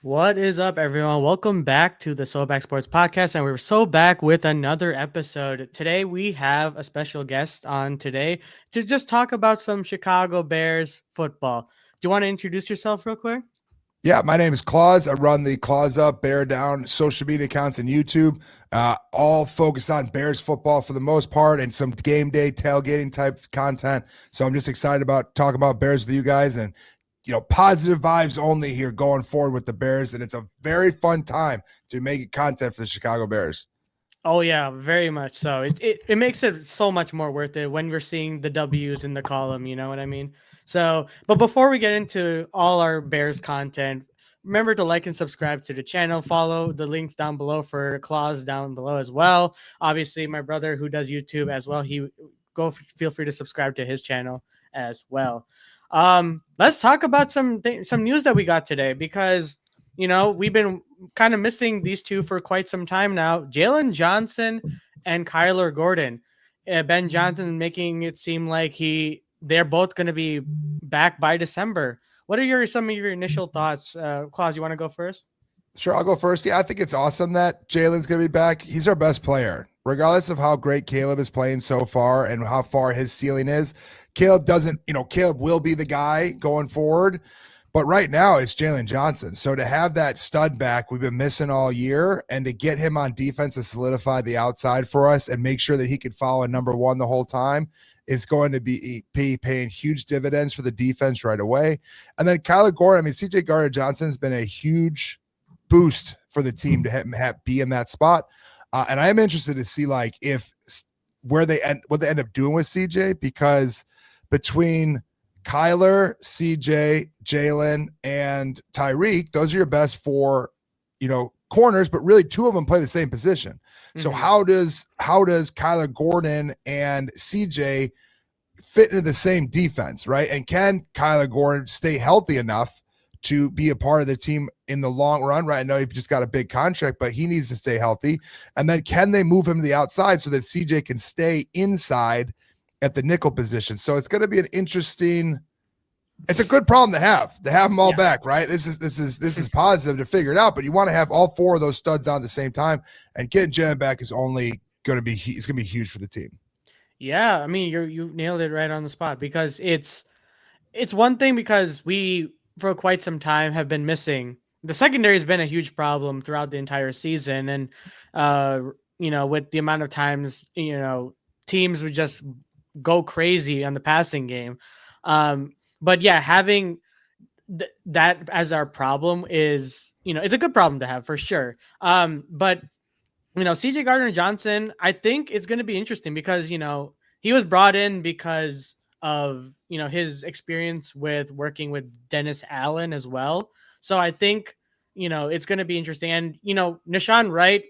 What is up, everyone? Welcome back to the SoBackSports Podcast, and we're so back with another episode. Today, we have a special guest on today to just talk about some Chicago Bears football. Do you want to introduce yourself real quick? Yeah, my name is Claus. I run the Claus Up, Bear Down social media accounts and YouTube, all focused on Bears football for the most part and some game day tailgating type content. So I'm just excited about talking about Bears with you guys and, positive vibes only here going forward with the Bears. And it's a very fun time to make content for the Chicago Bears. Oh, yeah, very much so. It makes it so much more worth it when we're seeing the W's in the column, you know what I mean? So, but before we get into all our Bears content, remember to like and subscribe to the channel. Follow the links down below for Claus down below as well. Obviously, my brother who does YouTube as well, feel free to subscribe to his channel as well. Let's talk about some news that we got today because we've been kind of missing these two for quite some time now. Jalen Johnson and Kyler Gordon. Ben Johnson making it seem like they're both going to be back by December. What are some of your initial thoughts? Claus, you want to go first? Sure, I'll go first. Yeah, I think it's awesome that Jalen's going to be back. He's our best player. Regardless of how great Caleb is playing so far and how far his ceiling is, Caleb will be the guy going forward. But right now it's Jalen Johnson. So to have that stud back we've been missing all year and to get him on defense to solidify the outside for us and make sure that he could follow number one the whole time is going to be paying huge dividends for the defense right away. And then Kyler Gordon, CJ Gardner-Johnson has been a huge boost for the team to be in that spot. And I am interested to see what they end up doing with CJ, because between Kyler, CJ, Jalen, and Tyreek, those are your best four, corners, but really two of them play the same position. Mm-hmm. So how does Kyler Gordon and CJ fit into the same defense, right? And can Kyler Gordon stay healthy enough to be a part of the team in the long run? Right. I know he just got a big contract, but he needs to stay healthy. And then can they move him to the outside so that CJ can stay inside at the nickel position? So it's going to be it's a good problem to have them all back, right? This is positive to figure it out, but you want to have all four of those studs on at the same time, and getting Jalen back is only going to be huge for the team. Yeah. You nailed it right on the spot, because it's one thing because we, for quite some time, have been missing. The secondary has been a huge problem throughout the entire season. And, with the amount of times, teams would just go crazy on the passing game. But yeah, having that as our problem is, it's a good problem to have for sure. But, CJ Gardner-Johnson, I think it's going to be interesting because, he was brought in because of his experience with working with Dennis Allen as well. So I think it's going to be interesting. And Nahshon Wright,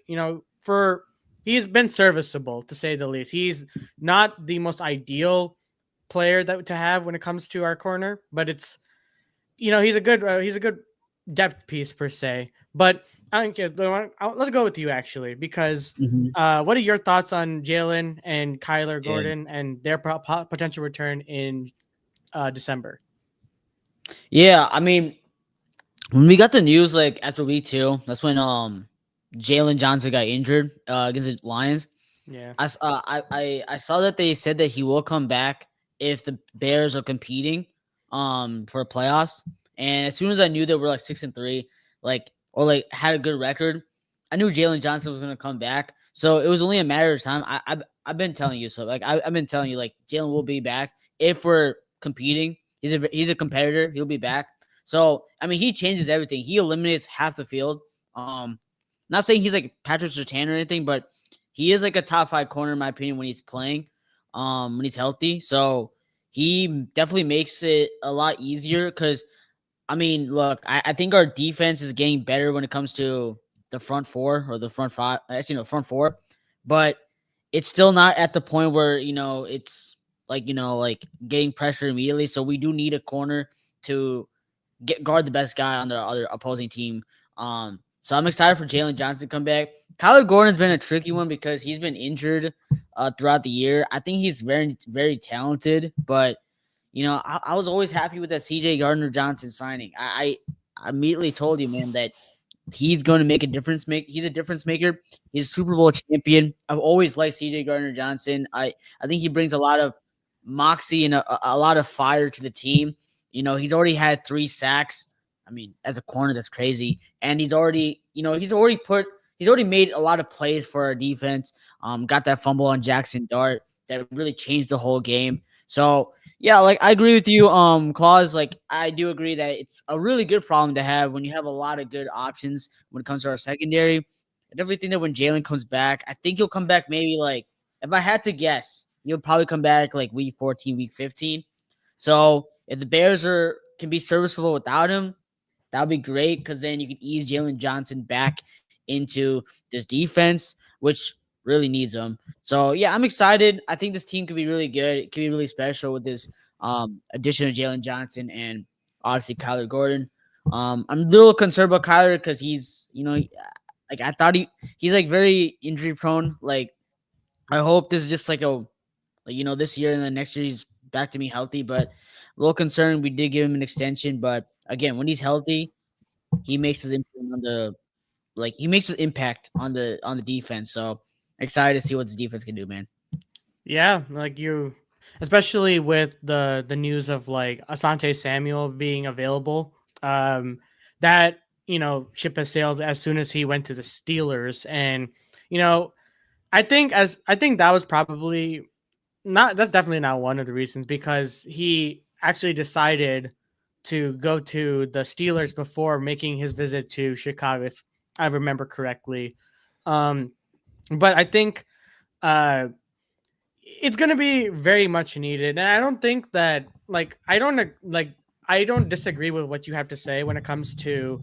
he's been serviceable to say the least. He's not the most ideal player to have when it comes to our corner, but it's he's a good depth piece per se. But I think let's go with you actually, because what are your thoughts on Jalen and Kyler Gordon and their potential return in December? Yeah, when we got the news after week 2, that's when Jalen Johnson got injured against the Lions. Yeah, I saw that they said that he will come back if the Bears are competing for playoffs. And as soon as I knew they were 6-3, or had a good record, I knew Jalen Johnson was going to come back. So it was only a matter of time. I've been telling you so. I've been telling you Jalen will be back if we're competing. He's a competitor. He'll be back. So he changes everything. He eliminates half the field. Not saying he's like Patrick Surtain or anything, but he is a top 5 corner in my opinion when he's playing, when he's healthy. So he definitely makes it a lot easier because, look, I think our defense is getting better when it comes to the front 4 or the front 5. Actually, front 4. But it's still not at the point where, it's getting pressure immediately. So we do need a corner to guard the best guy on the other opposing team. So I'm excited for Jalen Johnson to come back. Kyler Gordon's been a tricky one because he's been injured throughout the year. I think he's very, very talented, but I was always happy with that CJ Gardner-Johnson signing. I immediately told you, man, that he's going to make a difference. He's a difference maker. He's a Super Bowl champion. I've always liked CJ Gardner-Johnson. I think he brings a lot of moxie and a lot of fire to the team. He's already had 3 sacks. I mean, as a corner, that's crazy. And he's already made a lot of plays for our defense. Got that fumble on Jackson Dart that really changed the whole game. So yeah, like I agree with you, Claus. Like I do agree that it's a really good problem to have when you have a lot of good options when it comes to our secondary. I definitely think that when Jalen comes back, I think he'll come back maybe like, if I had to guess, he'll probably come back like week 14, week 15. So if the Bears can be serviceable without him, that would be great because then you can ease Jalen Johnson back into this defense, which really needs him. So yeah, I'm excited. I think this team could be really good. It could be really special with this addition of Jalen Johnson and obviously Kyler Gordon. I'm a little concerned about Kyler because he's, like I thought he's like very injury prone. Like I hope this is just like this year and then next year he's back to me healthy. But a little concerned. We did give him an extension, but again, when he's healthy, he makes his impact on the defense. So excited to see what the defense can do, man. Yeah, like especially with the news of like Asante Samuel being available. That ship has sailed as soon as he went to the Steelers, and I think that was probably not. That's definitely not one of the reasons because he actually decided to go to the Steelers before making his visit to Chicago, if I remember correctly. But I think it's going to be very much needed. And I don't think that I don't disagree with what you have to say when it comes to,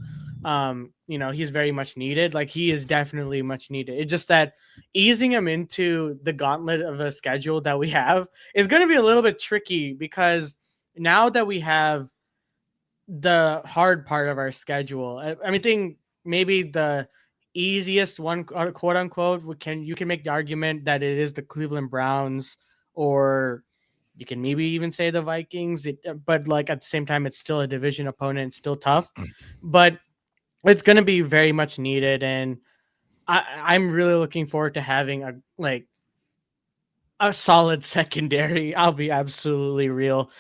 he's very much needed. Like he is definitely much needed. It's just that easing him into the gauntlet of a schedule that we have is going to be a little bit tricky because now that we have the hard part of our schedule, I think maybe the easiest one, quote unquote, you can make the argument that it is the Cleveland Browns, or you can maybe even say the Vikings. But like at the same time, it's still a division opponent, it's still tough, but it's going to be very much needed. And I'm really looking forward to having a solid secondary. I'll be absolutely real.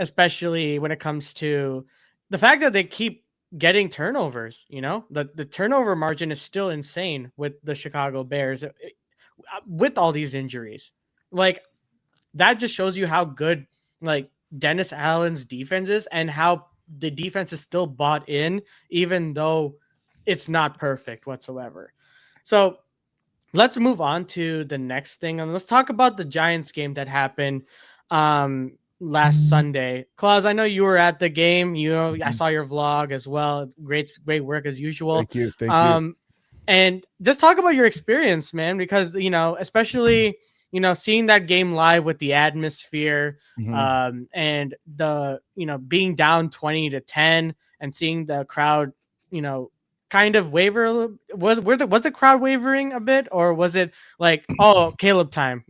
Especially when it comes to the fact that they keep getting turnovers, the turnover margin is still insane with the Chicago Bears with all these injuries. Like that just shows you how good like Dennis Allen's defense is and how the defense is still bought in, even though it's not perfect whatsoever. So let's move on to the next thing. And let's talk about the Giants game that happened last Sunday. Claus, I know you were at the game. I saw your vlog as well. Great work as usual. Thank you. And just talk about your experience, man, because especially seeing that game live with the atmosphere, and the being down 20-10 and seeing the crowd, kind of waver a little. Was the crowd wavering a bit, or was it like, oh, Caleb time,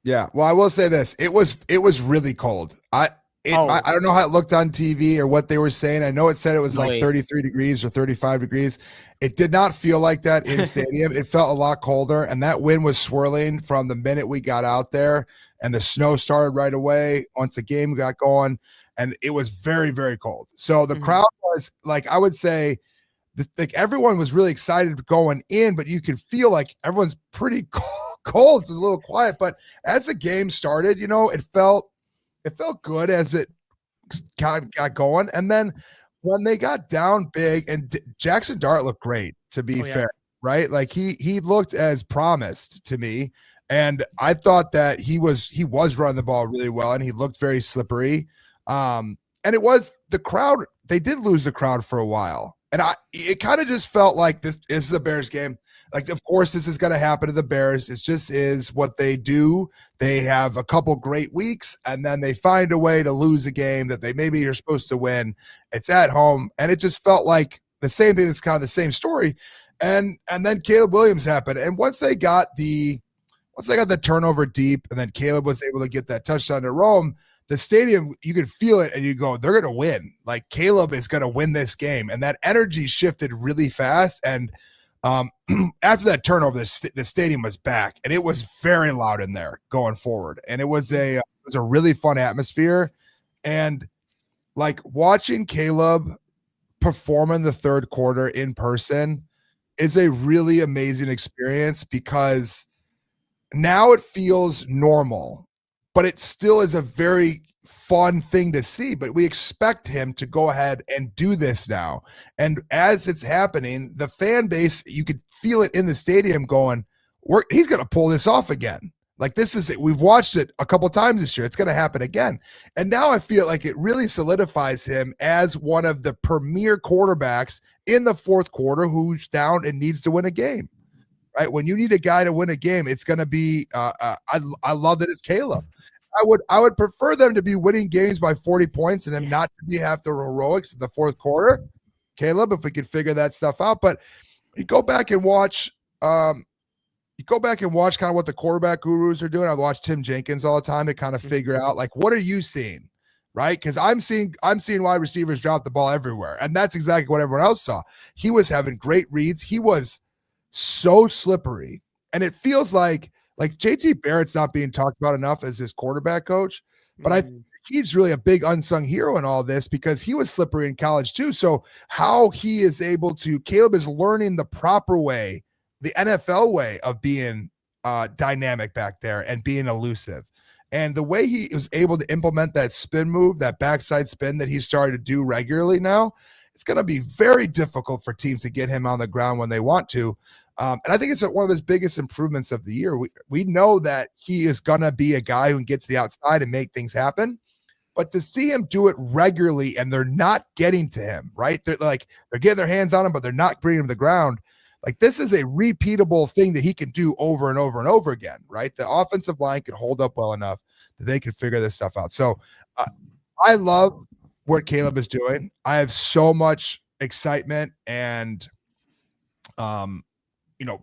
Yeah, well, I will say this: it was really cold. I don't know how it looked on TV or what they were saying. I know it said it was 33 degrees or 35 degrees. It did not feel like that in stadium. It felt a lot colder, and that wind was swirling from the minute we got out there, and the snow started right away once the game got going, and it was very, very cold. So the crowd was like, I would say, like everyone was really excited going in, but you could feel like everyone's pretty cold. It's a little quiet, but as the game started, it felt good as it got going. And then when they got down big, and Jackson Dart looked great, to be fair, right? Like he looked as promised to me, and I thought that he was running the ball really well, and he looked very slippery. And it was the crowd. They did lose the crowd for a while. And it kind of just felt like this is a Bears game. Like, of course, this is going to happen to the Bears. It just is what they do. They have a couple great weeks, and then they find a way to lose a game that they maybe are supposed to win. It's at home, and it just felt like the same thing. It's kind of the same story. And then Caleb Williams happened. And once they got the turnover deep, and then Caleb was able to get that touchdown to Rome, the stadium, you could feel it and you go, they're going to win. Like Caleb is going to win this game. And that energy shifted really fast. And after that turnover, the stadium was back and it was very loud in there going forward. And it was a really fun atmosphere. And like watching Caleb perform in the third quarter in person is a really amazing experience because now it feels normal, but it still is a very fun thing to see. But we expect him to go ahead and do this now. And as it's happening, the fan base, you could feel it in the stadium going, he's going to pull this off again. Like this is it. We've watched it a couple times this year. It's going to happen again. And now I feel like it really solidifies him as one of the premier quarterbacks in the fourth quarter who's down and needs to win a game. Right? When you need a guy to win a game, it's going to be I love that it's Caleb. I would prefer them to be winning games by 40 points and them not to be have the heroics in the fourth quarter. Caleb, if we could figure that stuff out. But you go back and watch kind of what the quarterback gurus are doing. I watch Tim Jenkins all the time to kind of figure out like, what are you seeing? Right. Cause I'm seeing wide receivers drop the ball everywhere. And that's exactly what everyone else saw. He was having great reads. He was so slippery. And it feels like JT Barrett's not being talked about enough as his quarterback coach, but I think he's really a big unsung hero in all this because he was slippery in college too. So how he is able to, Caleb is learning the proper way, the NFL way of being dynamic back there and being elusive. And the way he was able to implement that spin move, that backside spin that he's started to do regularly now, it's going to be very difficult for teams to get him on the ground when they want to. And I think it's one of his biggest improvements of the year. We know that he is going to be a guy who can get to the outside and make things happen. But to see him do it regularly and they're not getting to him, right? They're getting their hands on him, but they're not bringing him to the ground. Like this is a repeatable thing that he can do over and over and over again, right? The offensive line can hold up well enough that they can figure this stuff out. So I love what Caleb is doing. I have so much excitement and,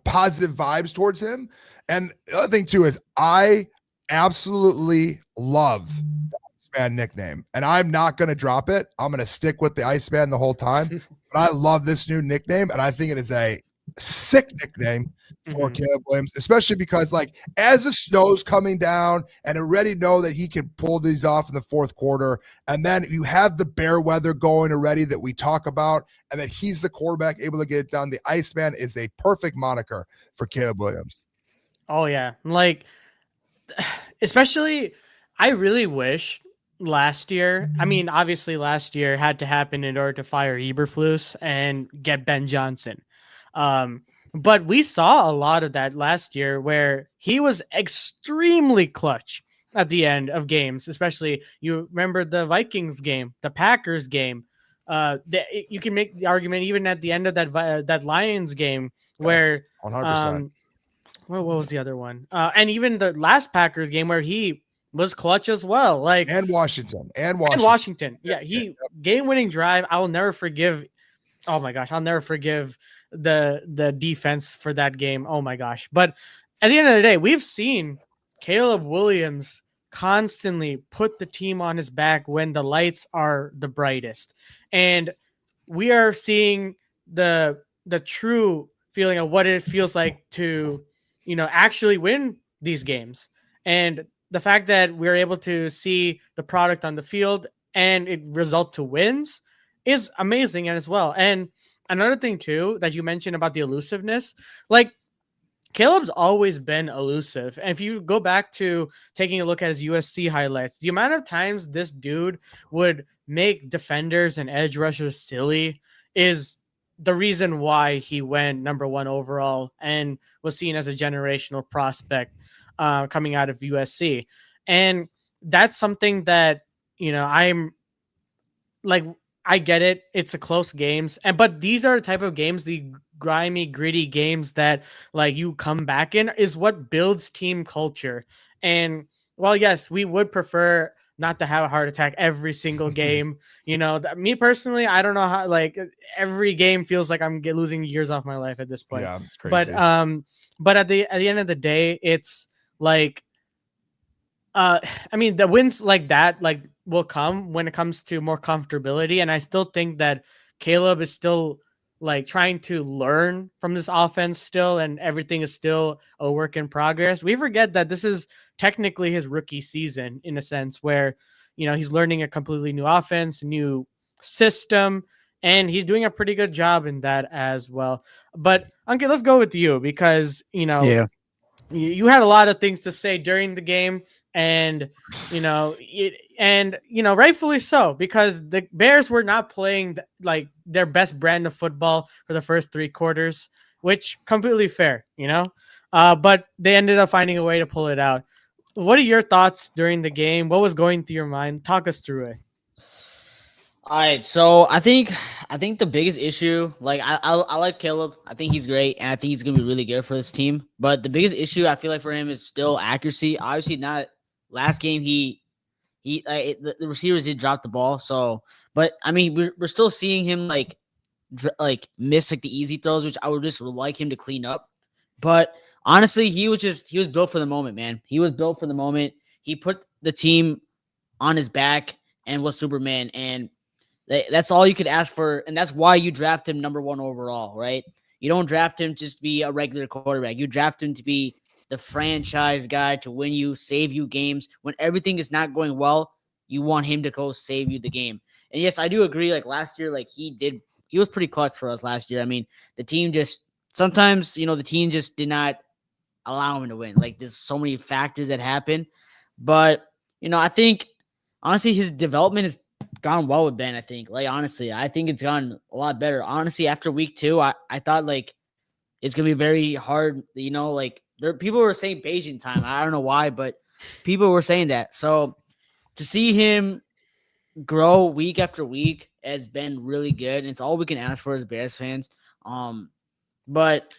positive vibes towards him. And the other thing too is I absolutely love the Iceman nickname, and I'm not going to drop it. I'm going to stick with the Iceman the whole time. But I love this new nickname, and I think it is a sick nickname for Caleb Williams, especially because like as the snow's coming down and already know that he can pull these off in the fourth quarter, and then you have the bear weather going already that we talk about, and that he's the quarterback able to get it done. The Iceman is a perfect moniker for Caleb Williams. Oh yeah, like especially I really wish last year. I mean, obviously last year had to happen in order to fire Eberflus and get Ben Johnson. But we saw a lot of that last year where he was extremely clutch at the end of games, especially you remember the Vikings game, the Packers game. You can make the argument even at the end of that Lions game where 100%. What was the other one? And even the last Packers game where he was clutch as well. Like and Washington. Yeah, game-winning drive. I will never forgive. Oh my gosh, I'll never forgive the defense for that game. Oh my gosh. But at the end of the day, we've seen Caleb Williams constantly put the team on his back when the lights are the brightest. And we are seeing the true feeling of what it feels like to, actually win these games. And the fact that we're able to see the product on the field and it result to wins is amazing as well. And another thing too that you mentioned about the elusiveness, like Caleb's always been elusive. And if you go back to taking a look at his USC highlights, the amount of times this dude would make defenders and edge rushers silly is the reason why he went number 1 overall and was seen as a generational prospect coming out of USC. And that's something that, I'm like, I get it. It's a close games. But these are the type of games, the grimy, gritty games that like you come back in is what builds team culture. And while yes, we would prefer not to have a heart attack every single game. Me personally, I don't know how, like every game feels like I'm losing years off my life at this point. Yeah, it's crazy. But at the end of the day, it's like I mean, the wins like that, like, will come when it comes to more comfortability. And I still think that Caleb is still like trying to learn from this offense still, and everything is still a work in progress. We forget that this is technically his rookie season in a sense where, he's learning a completely new offense, new system, and he's doing a pretty good job in that as well. But Anke, let's go with you because, Yeah. you had a lot of things to say during the game, and rightfully so, because the Bears were not playing like their best brand of football for the first 3 quarters, which completely fair, but they ended up finding a way to pull it out. What are your thoughts during the game? What was going through your mind? Talk us through it. All right, so I think the biggest issue, like I like Caleb. I think he's great, and I think he's gonna be really good for this team. But the biggest issue I feel like for him is still accuracy. Obviously, not last game. The receivers did drop the ball. So, but I mean, we're still seeing him like miss like the easy throws, which I would just like him to clean up. But honestly, he was built for the moment, man. He was built for the moment. He put the team on his back and was Superman, and that's all you could ask for, and that's why you draft him number 1 overall, right? You don't draft him just to be a regular quarterback. You draft him to be the franchise guy to win you, save you games. When everything is not going well, you want him to go save you the game. And yes, I do agree. Like last year, like he was pretty clutch for us last year. I mean, the team just sometimes, the team just did not allow him to win. Like there's so many factors that happen, but I think honestly his development is gone well with Ben. I think I think it's gone a lot better. Honestly, after week 2, I thought like it's gonna be very hard. People were saying Beijing time. I don't know why, but people were saying that. So to see him grow week after week has been really good, and it's all we can ask for as Bears fans. But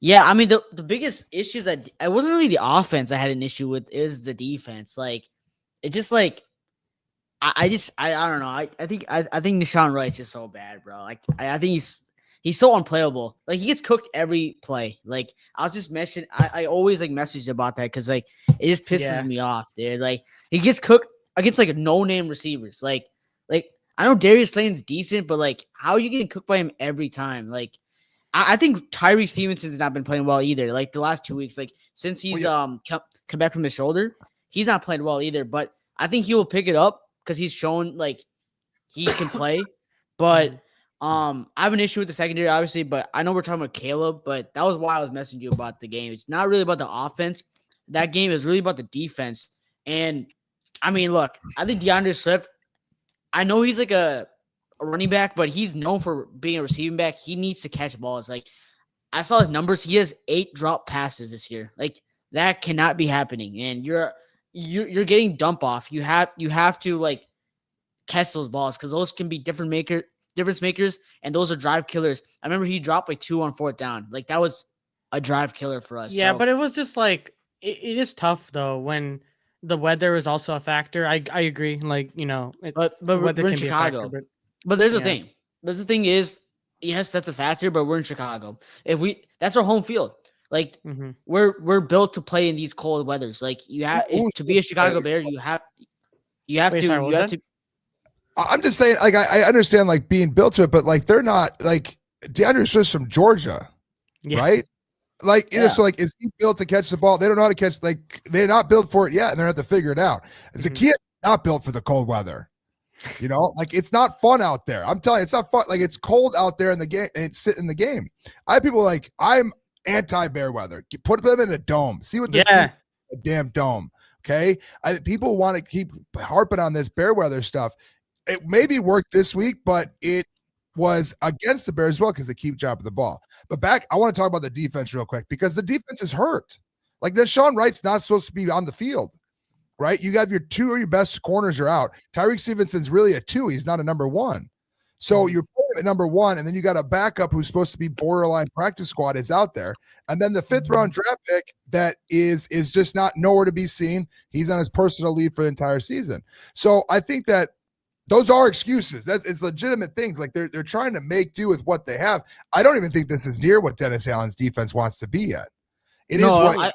yeah, I mean the biggest issues that it wasn't really the offense I had an issue with, is the defense. Like it just like. I don't know. I think Deshaun Wright's just so bad, bro. Like I think he's so unplayable. Like he gets cooked every play. Like I was just mentioning, I always like messaged about that because like it just pisses me off, dude. Like he gets cooked against like no name receivers. Like I know Darius Slayton's decent, but like how are you getting cooked by him every time? Like I think Tyree Stevenson's not been playing well either. Like the last 2 weeks, like since he's come back from his shoulder, he's not playing well either. But I think he will pick it up, because he's shown like he can play. But I have an issue with the secondary, obviously, but I know we're talking about Caleb, but that was why I was messaging you about the game. It's not really about the offense. That game is really about the defense. And I mean, look, I think DeAndre Swift, I know he's like a running back, but he's known for being a receiving back. He needs to catch balls. Like I saw his numbers. He has 8 drop passes this year. Like that cannot be happening. And you're getting dump off. You have to like catch those balls, because those can be difference makers, and those are drive killers. I remember he dropped like 2 on 4th down. Like that was a drive killer for us. Yeah, but it was just like it is tough though when the weather is also a factor. I agree. Like but we're in Chicago. But there's a thing. But the thing is, yes, that's a factor. But we're in Chicago. That's our home field. Like we're built to play in these cold weathers. Like to be a Chicago Bear, you have to. I'm just saying, like I understand like being built to it, but like they're not like DeAndre Swift's from Georgia, right? Like so like is he built to catch the ball? They don't know how to catch. Like they're not built for it yet, and they're going to have to figure it out. As a kid, not built for the cold weather. Like it's not fun out there. I'm telling you, it's not fun. Like it's cold out there in the game, and it's sitting in the game. I have people like I'm anti-bear weather. Put them in a dome. See what this team, a damn dome. Okay. People want to keep harping on this bear weather stuff. It maybe worked this week, but it was against the Bears as well, because they keep dropping the ball. But I want to talk about the defense real quick, because the defense is hurt. Like Deshaun Wright's not supposed to be on the field, right? You have your 2 of your best corners are out. Tyreek Stevenson's really a 2. He's not a number 1. So you're putting at number 1, and then you got a backup who's supposed to be borderline practice squad is out there. And then the 5th round draft pick that is just not nowhere to be seen. He's on his personal leave for the entire season. So I think that those are excuses. It's legitimate things. Like they're trying to make do with what they have. I don't even think this is near what Dennis Allen's defense wants to be yet. I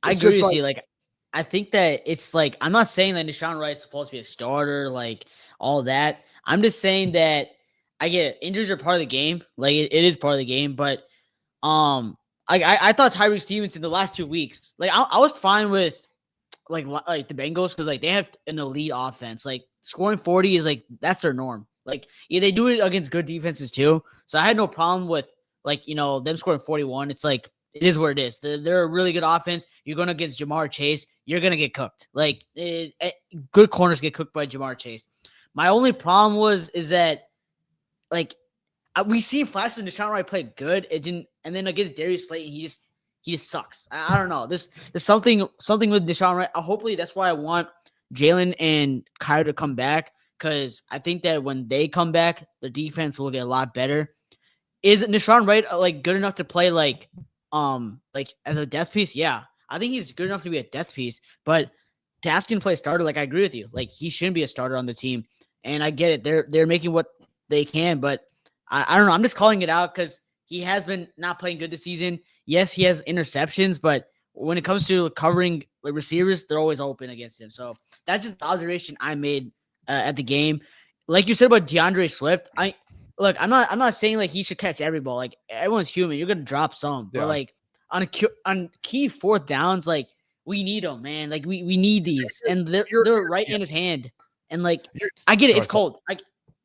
agree with you. Like I think that it's like, I'm not saying that Deshaun Wright's supposed to be a starter, like all that. I'm just saying that I get it. Injuries are part of the game. Like it is part of the game, but I thought Tyreek Stevenson the last 2 weeks, like I was fine with like the Bengals because like they have an elite offense. Like scoring 40 is like that's their norm. Like yeah, they do it against good defenses too. So I had no problem with like them scoring 41. It's like it is what it is. They're a really good offense. You're going against Jamar Chase. You're gonna get cooked. Like good corners get cooked by Jamar Chase. My only problem is that like we see flashes of Deshaun Wright play good. It didn't, and then against Darius Slayton, he just sucks. I don't know. There's something with Deshaun Wright. Hopefully that's why I want Jalen and Kyle to come back, because I think that when they come back, the defense will get a lot better. Is Deshaun Wright like good enough to play like as a death piece? Yeah, I think he's good enough to be a death piece. But to ask him to play starter, like I agree with you. Like he shouldn't be a starter on the team. And I get it. They're making what they can, but I don't know. I'm just calling it out because he has been not playing good this season. Yes, he has interceptions, but when it comes to covering the receivers, they're always open against him. So that's just the observation I made at the game. Like you said about DeAndre Swift, I'm not saying like he should catch every ball. Like everyone's human, you're gonna drop some, but like on key fourth downs, like we need them, man. Like we need these, and they're right in his hand. And like I get it, it's cold.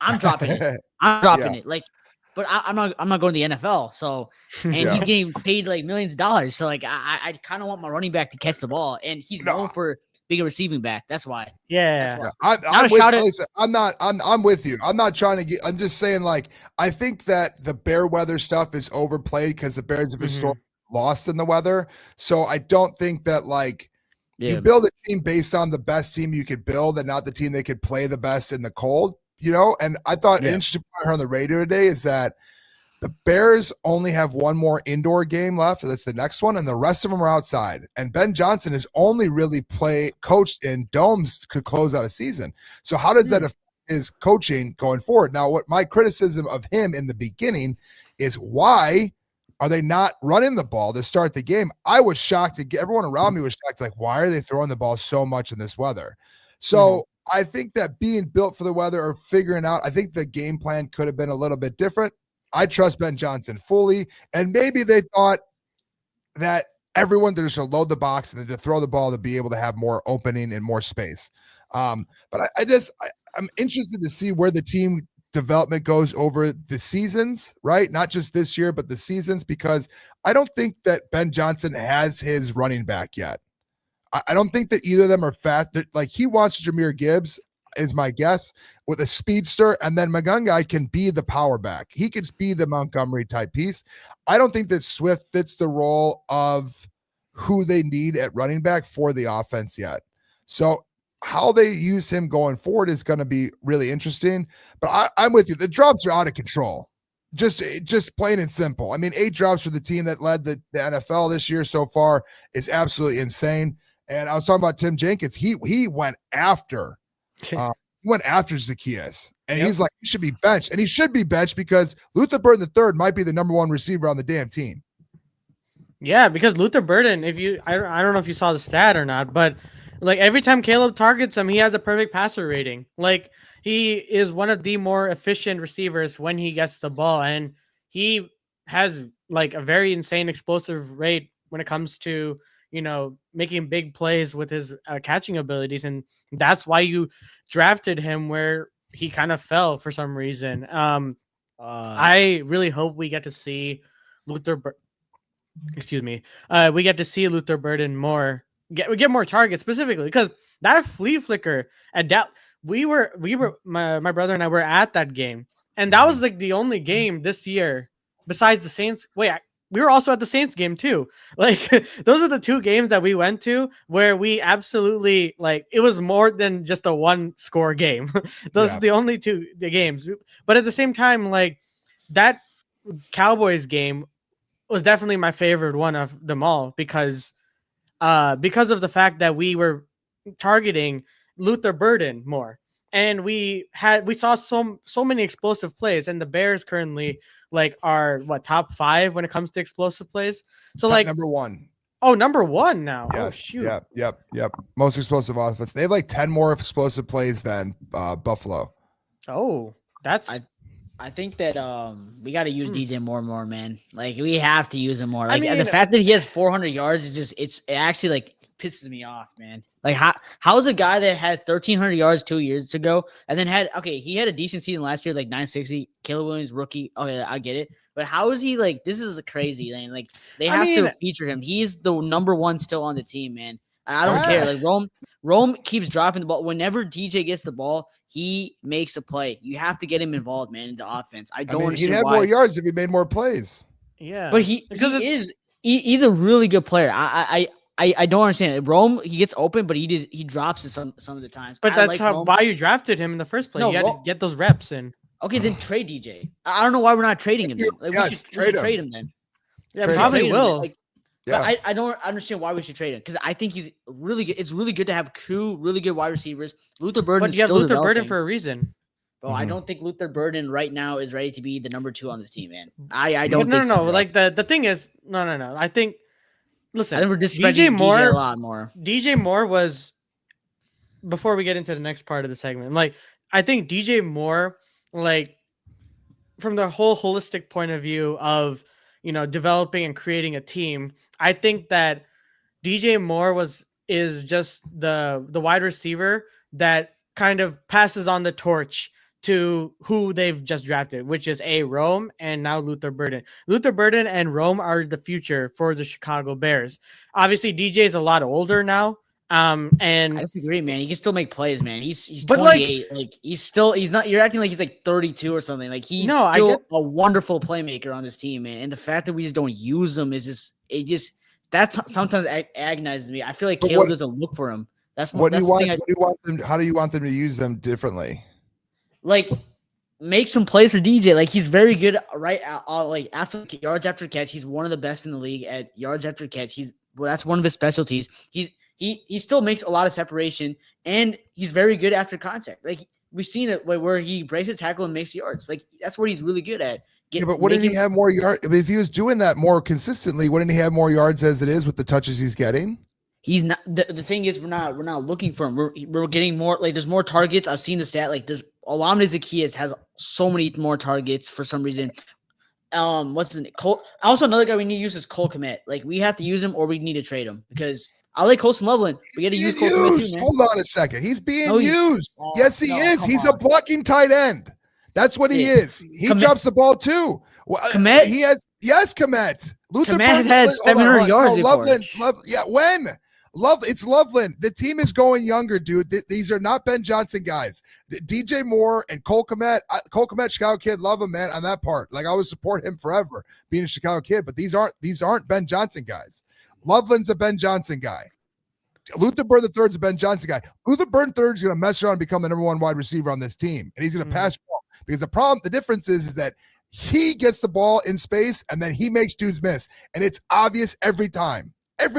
I'm dropping it. I'm dropping it. Like, but I'm not going to the NFL. So, and he's getting paid like millions of dollars. So like, I kind of want my running back to catch the ball, and he's known for being a receiving back. That's why. Yeah. That's why. I'm with you. I'm not trying to get. I'm just saying like I think that the bear weather stuff is overplayed because the Bears have historically lost in the weather. So I don't think that like. Yeah. You build a team based on the best team you could build and not the team that could play the best in the cold, And I thought an interesting part on the radio today is that the Bears only have one more indoor game left. That's the next one. And the rest of them are outside. And Ben Johnson has only really coached in domes to close out a season. So how does that affect his coaching going forward? Now, what my criticism of him in the beginning is why are they not running the ball to start the game? I was shocked. Everyone around me was shocked. Like, why are they throwing the ball so much in this weather? So I think that being built for the weather or figuring out, I think the game plan could have been a little bit different. I trust Ben Johnson fully. And maybe they thought that everyone just should load the box and then to throw the ball to be able to have more opening and more space. But I'm interested to see where the team development goes over the seasons, right? Not just this year, but the seasons, because I don't think that Ben Johnson has his running back yet. I don't think that either of them are fast. Like he wants Jahmyr Gibbs, is my guess, with a speedster, and then Magunga can be the power back. He could be the Montgomery type piece. I don't think that Swift fits the role of who they need at running back for the offense yet. So how they use him going forward is going to be really interesting. But I'm with you. The drops are out of control. Just plain and simple. I mean, 8 drops for the team that led the NFL this year so far is absolutely insane. And I was talking about Tim Jenkins. He went after Zacchaeus, and he's like, he should be benched, and he should be benched because Luther Burden III might be the number 1 receiver on the damn team. Yeah, because Luther Burden, I don't know if you saw the stat or not, but like every time Caleb targets him, he has a perfect passer rating. Like he is one of the more efficient receivers when he gets the ball, and he has like a very insane explosive rate when it comes to making big plays with his catching abilities, and that's why you drafted him where he kind of fell for some reason. I really hope we get to see Luther Burden more. We get more targets specifically because that flea flicker at that my brother and I were at that game, and that was like the only game this year besides the Saints. We were also at the Saints game too. Like those are the 2 games that we went to where we absolutely it was more than just a 1-score game. Those are the only 2 games. But at the same time, like that Cowboys game was definitely my favorite one of them all because of the fact that we were targeting Luther Burden more. And we saw so many explosive plays, and the Bears currently are top 5 when it comes to explosive plays. So top number 1. Oh, number one now. Oh Yes. shoot. Yep. Most explosive offense. They have like 10 more explosive plays than Buffalo. Oh, that's. I think that we got to use Hmm. DJ more and more, man. Like we have to use him more. I Like the mean- fact that he has 400 yards is just it actually like pisses me off, man. Like how's a guy that had 1,300 yards 2 years ago and then he had a decent season last year, like 960. Caleb Williams rookie. Okay, I get it, but how is he like? This is crazy, man. Like they have to feature him. He's the number one still on the team, man. I don't care. Like Rome keeps dropping the ball. Whenever DJ gets the ball, he makes a play. You have to get him involved, man, in the offense. I don't understand he'd have why. more yards if he made more plays. Yeah, But he's a really good player. I don't understand it. Rome, he gets open, but he drops it some of the times. But that's why you drafted him in the first place. No, you had to get those reps in. Okay, then trade DJ. I don't know why we're not trading him. Then. Like, Yes, we should trade him then. Yeah, Trade probably Trade him will. then. Like, Yeah. But I don't understand why we should trade him because I think he's really good. It's really good to have two really good wide receivers. Luther Burden, But you have still Luther Burden developing. for a reason. Bro, I Mhm. don't think Luther Burden right now is ready to be the number 2 on this team, man. I don't No, think so. Like the thing is, no. I think. Listen, I think we're disrespecting DJ DJ a lot more. DJ Moore was. Before we get into the next part of the segment, like I think DJ Moore, like from the whole holistic point of view of developing and creating a team, I think that DJ Moore is just the wide receiver that kind of passes on the torch to who they've just drafted, which is Rome and now Luther Burden. Luther Burden and Rome are the future for the Chicago Bears. Obviously, DJ is a lot older now. And I disagree, man. He can still make plays, man. He's But, 28. Like he's not. You're acting like he's like 32 or something. Like he's still a wonderful playmaker on this team, man. And the fact that we just don't use him is that sometimes agonizes me. I feel like Caleb doesn't look for him. That's what do you want? What do you want them? How do you want them to use them differently? Like make some plays for DJ. Like he's very good right like after yards after catch. He's one of the best in the league at yards after catch. That's one of his specialties. He still makes a lot of separation and he's very good after contact. Like we've seen it where he breaks a tackle and makes yards. Like that's what he's really good at. But wouldn't he have more yards? If he was doing that more consistently, wouldn't he have more yards as it is with the touches he's getting? He's not. The thing is, we're not looking for him. We're getting more. Like there's more targets. I've seen the stat. Like there's Olamide Zaccheaus has so many more targets for some reason. What's his name? Cole. Also, another guy we need to use is Cole Kmet. Like we have to use him or we need to trade him because I like Colson Loveland. We got to use Cole Kmet too, man. Hold on a second. He's being used. Yes, he is. He's a blocking tight end. That's what he is. He drops the ball too. Kmet? He has Kmet. Luther Kmet had 700 yards before. Loveland. When? It's Loveland. The team is going younger, dude. These are not Ben Johnson guys. DJ Moore and Cole Kmet. Chicago kid, love him, man. On that part, like I would support him forever, being a Chicago kid. But these aren't Ben Johnson guys. Loveland's a Ben Johnson guy. Luther Burden III is a Ben Johnson guy. Luther Burden III is going to mess around and become the number one wide receiver on this team, and he's going to pass ball because the difference is that he gets the ball in space and then he makes dudes miss, and it's obvious every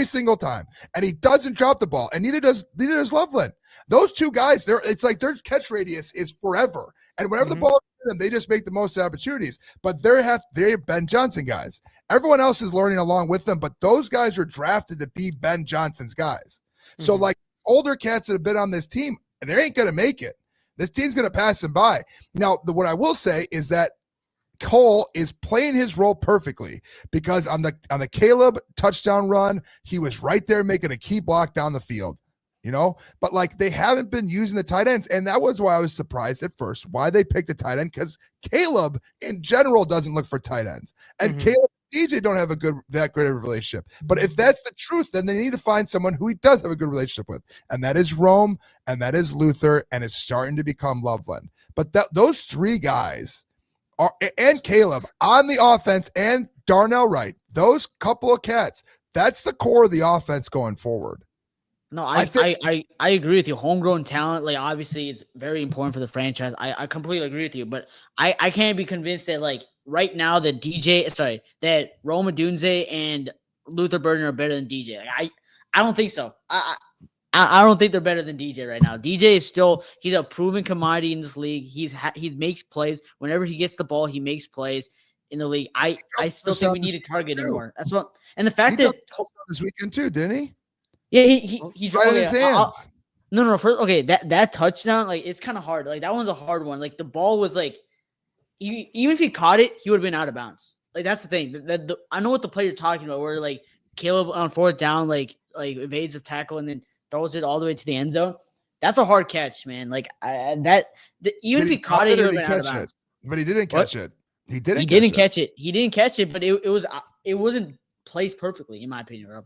single time, and he doesn't drop the ball, and neither does Loveland. Those two guys, it's like their catch radius is forever, and whenever the ball is in them, they just make the most opportunities. But they're Ben Johnson guys. Everyone else is learning along with them, but those guys are drafted to be Ben Johnson's guys. So like older cats that have been on this team, they ain't gonna make it. This team's gonna pass them by. Now, what I will say is that Cole is playing his role perfectly because on the Caleb touchdown run, he was right there making a key block down the field, but like they haven't been using the tight ends. And that was why I was surprised at first why they picked a tight end, because Caleb in general doesn't look for tight ends, and Caleb and DJ don't have that great of a relationship. But if that's the truth, then they need to find someone who he does have a good relationship with. And that is Rome, and that is Luther, and it's starting to become Loveland. But those three guys and Caleb on the offense and Darnell Wright, those couple of cats, that's the core of the offense going forward. No, I agree with you. Homegrown talent, like obviously, is very important for the franchise. I completely agree with you, but I can't be convinced that like right now that that Rome Odunze and Luther Burden are better than DJ. Like, I don't think so. I don't think they're better than DJ right now. DJ is he's a proven commodity in this league. He makes plays whenever he gets the ball. He makes plays. in the league. I still think we need to target him too. more. That's what. And the fact He that this weekend too, didn't he? yeah, he Right in his hands. No. First, okay, that touchdown, like it's kind of hard. Like that one's a hard one. Like the ball was like, even if he caught it, he would have been out of bounds. Like that's the thing. I know what the play you're talking about, where like Caleb on fourth down, like evades a tackle and then throws it all the way to the end zone. That's a hard catch, man. Like even if he caught it, he would have been out of bounds. But he didn't catch it. He didn't catch it. He didn't catch it, but it wasn't placed perfectly, in my opinion, bro.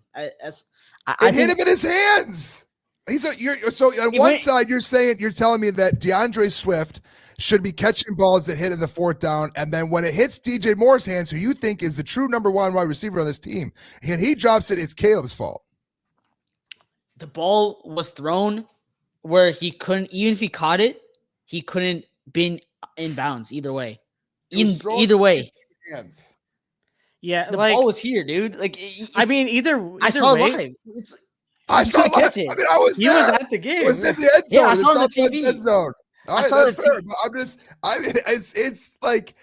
I hit him in his hands. So on one side, you're telling me that DeAndre Swift should be catching balls that hit in the fourth down, and then when it hits DJ Moore's hands, who you think is the true number one wide receiver on this team, and he drops it, it's Caleb's fault. The ball was thrown where he couldn't, even if he caught it, he couldn't been in bounds either way. Either way. Yeah, the ball was here, dude. Like, either I saw way, it live. I saw it. Catch it. I mean, I was there. He was at the game. It was in the end zone. Yeah, I saw it on the TV. End zone. All right, that's fair. But it's like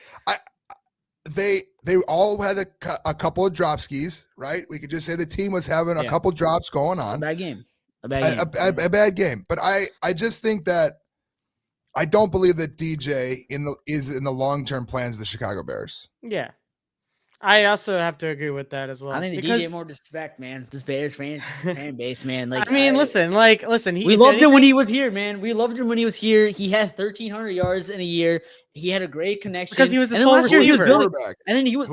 they all had a couple of drop skis, right? We could just say the team was having a couple drops going on. A bad game. A bad game. But I just think that I don't believe that DJ is in the long-term plans of the Chicago Bears. Yeah. I also have to agree with that as well. I think the DJ more respect, man. This Bears fan base, man. Like, listen. We loved him when he was here, man. We loved him when he was here. He had 1,300 yards in a year. He had a great connection because he was the sole receiver. And then he was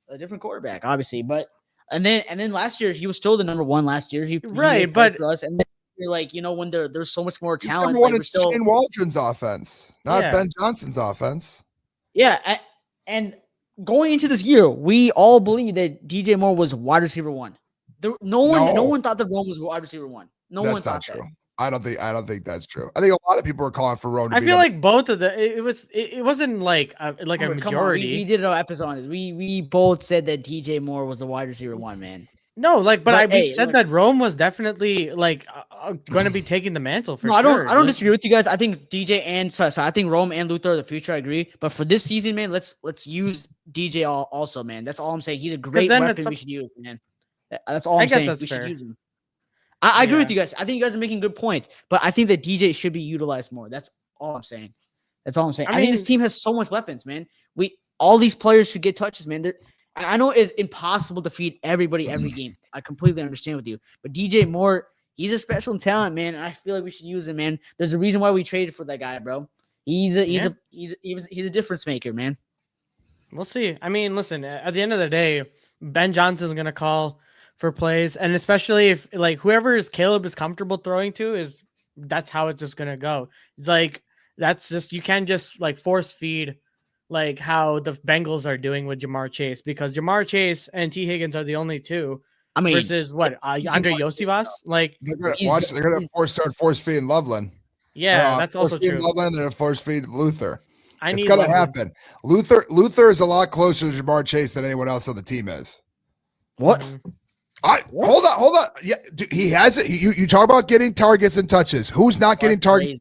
a different quarterback, obviously. But and then last year he was still the number one. Last year he but for us. And then you're like, when there's so much more talent. Number one in Shane Waldron's offense, not Ben Johnson's offense. Yeah. And going into this year, we all believe that DJ Moore was wide receiver one. No one thought that Rome was wide receiver one. That's not true. I don't think that's true. I think a lot of people were calling for Rome. I feel like both of it wasn't like a majority. We did an episode on this. We both said that DJ Moore was a wide receiver one, man. No, we said that Rome was definitely going to be taking the mantle for sure. I don't disagree with you guys. I think DJ I think Rome and Luther are the future. I agree. But for this season, man, let's use DJ also, man. That's all I'm saying. He's a great weapon we should use, man. That's all I'm saying. We should use him. I agree with you guys. I think you guys are making good points, but I think that DJ should be utilized more. That's all I'm saying. I think this team has so much weapons, man. All these players should get touches, man. I know it's impossible to feed everybody every game. I completely understand with you. But DJ Moore, he's a special talent, man. And I feel like we should use him, man. There's a reason why we traded for that guy, bro. He's a difference maker, man. We'll see. I mean, listen, at the end of the day, Ben Johnson's going to call for plays. And especially if whoever Caleb is comfortable throwing to that's how it's just going to go. It's you can't just force feed how the Bengals are doing with Jamar Chase, because Jamar Chase and T. Higgins are the only two. Versus Andre Yosivas? They're gonna force feeding Loveland. Yeah, that's also true. Loveland, they're gonna force feed Luther. It's gonna happen. Luther is a lot closer to Jamar Chase than anyone else on the team is. What? Hold on. Yeah, he has it. You talk about getting targets and touches. Who's not getting targets?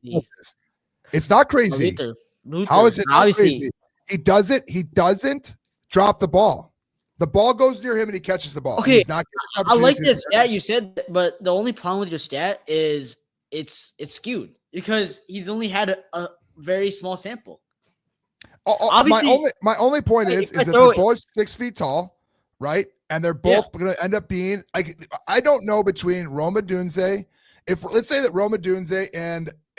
It's not crazy. Luther. How is it not crazy? He doesn't drop the ball. The ball goes near him and he catches the ball. Okay, I like that stat you said, but the only problem with your stat is it's skewed because he's only had a very small sample. Obviously, my only point is that they're both 6 feet tall, right? And they're both going to end up being I don't know between Rome Odunze, let's say that Rome Odunze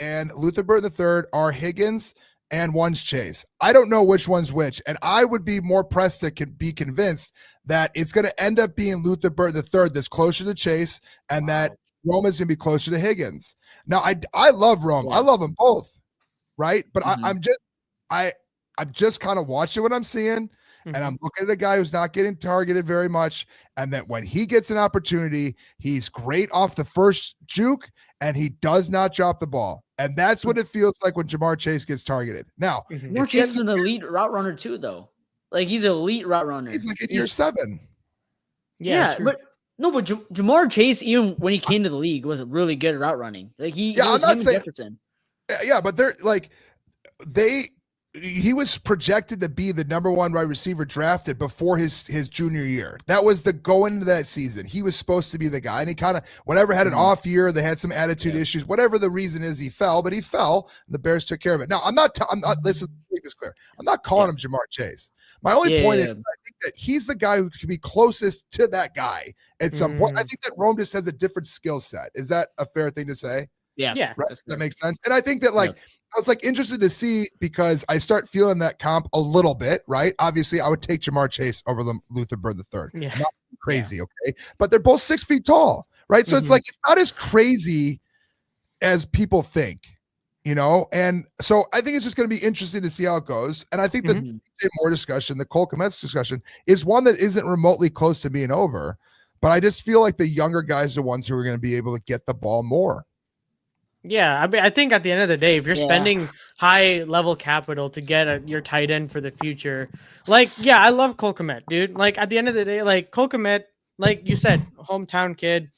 and Luther Burton III are Higgins and one's Chase. I don't know which one's which. And I would be more pressed to be convinced that it's going to end up being Luther Burton III that's closer to Chase and that Rome is going to be closer to Higgins. Now, I love Rome. I love them both, right? But I'm just kind of watching what I'm seeing, and I'm looking at a guy who's not getting targeted very much, and that when he gets an opportunity, he's great off the first juke, and he does not drop the ball. And that's what it feels like when Jamar Chase gets targeted. Now, Jamar Chase is an elite route runner too, though. He's an elite route runner. He's in year 7. Yeah, but Jamar Chase, even when he came to the league, was really good at route running. I'm not saying. Yeah, but they're he was projected to be the number 1 wide receiver drafted before his junior year. That was the going into that season. He was supposed to be the guy, and he kind of whatever had an off year. They had some attitude issues. Whatever the reason is, he fell, but he fell. And the Bears took care of it. Now, I'm not. Listen, make this clear. I'm not calling him Jamar Chase. My only point is, I think that he's the guy who could be closest to that guy at some point. I think that Rome just has a different skill set. Is that a fair thing to say? Yeah. Right? That makes sense. And I think that I was interested to see because I start feeling that comp a little bit, right? Obviously, I would take Jamar Chase over Luther Bird III. Yeah. Not crazy, okay? But they're both 6 feet tall, right? So it's not as crazy as people think, And so I think it's just going to be interesting to see how it goes. And I think the DJ Moore discussion, the Cole Kmet's discussion, is one that isn't remotely close to being over. But I just feel like the younger guys are the ones who are going to be able to get the ball more. Yeah, I mean, I think at the end of the day, if you're spending high level capital to get your tight end for the future, I love Cole Kmet, dude. At the end of the day, Cole Kmet, like you said, hometown kid,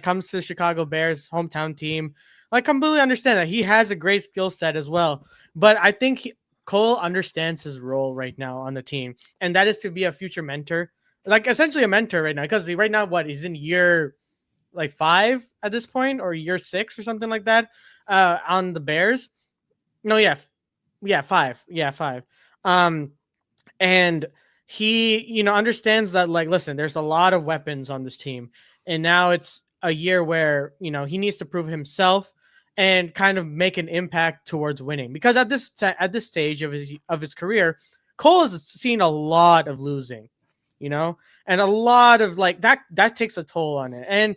comes to the Chicago Bears, hometown team. I completely understand that he has a great skill set as well, but I think Cole understands his role right now on the team, and that is to be a future mentor, essentially a mentor right now. Because right now, he's in year 5 at this point, or year 6 or something like that, on the Bears. No, 5. Yeah, 5. And he, understands that, listen, there's a lot of weapons on this team, and now it's a year where, he needs to prove himself and kind of make an impact towards winning. Because at this stage of his career, Cole has seen a lot of losing, and a lot of that takes a toll on it. And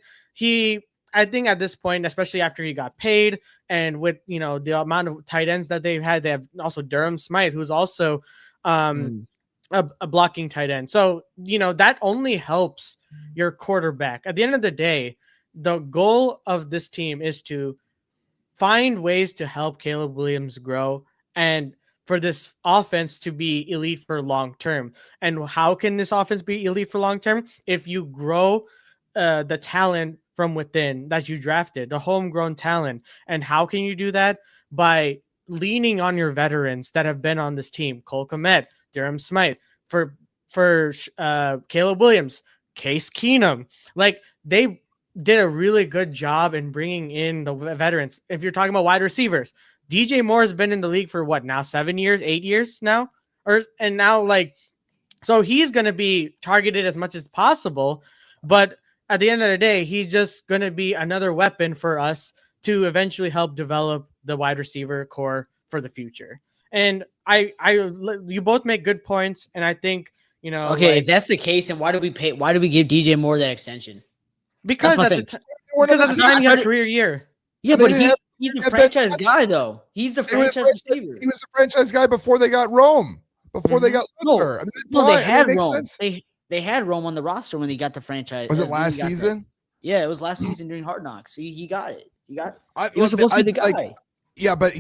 I think at this point, especially after he got paid and with, the amount of tight ends that they've had, they have also Durham Smythe, who's also a blocking tight end. So, that only helps your quarterback. At the end of the day, the goal of this team is to find ways to help Caleb Williams grow and for this offense to be elite for long term. And how can this offense be elite for long term? If you grow the talent from within that you drafted, the homegrown talent. And how can you do that? By leaning on your veterans that have been on this team. Cole Kmet, Durham Smythe, for Caleb Williams, Case Keenum. They did a really good job in bringing in the veterans. If you're talking about wide receivers, DJ Moore has been in the league for what now, 7 years, 8 years now? So he's going to be targeted as much as possible, but at the end of the day, he's just going to be another weapon for us to eventually help develop the wide receiver core for the future. And you both make good points. And I think, okay, if that's the case, then why do we give DJ Moore that extension? Because at the time he had a career year. Yeah, but he's a franchise guy, though. He's the franchise receiver. He was a franchise guy before they got Rome, before they got Luther. They had Rome. They had Rome on the roster when he got the franchise. Was it last season? Yeah, it was last season during Hard Knocks. He got it. He was supposed to be the guy. Yeah, but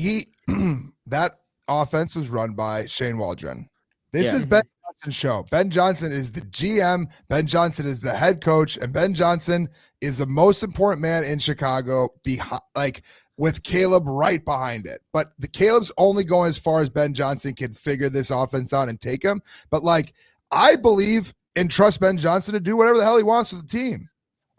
that offense was run by Shane Waldron. This is Ben Johnson's show. Ben Johnson is the GM. Ben Johnson is the head coach, and Ben Johnson is the most important man in Chicago. With Caleb right behind it, but the Caleb's only going as far as Ben Johnson can figure this offense out and take him. But I believe and trust Ben Johnson to do whatever the hell he wants with the team.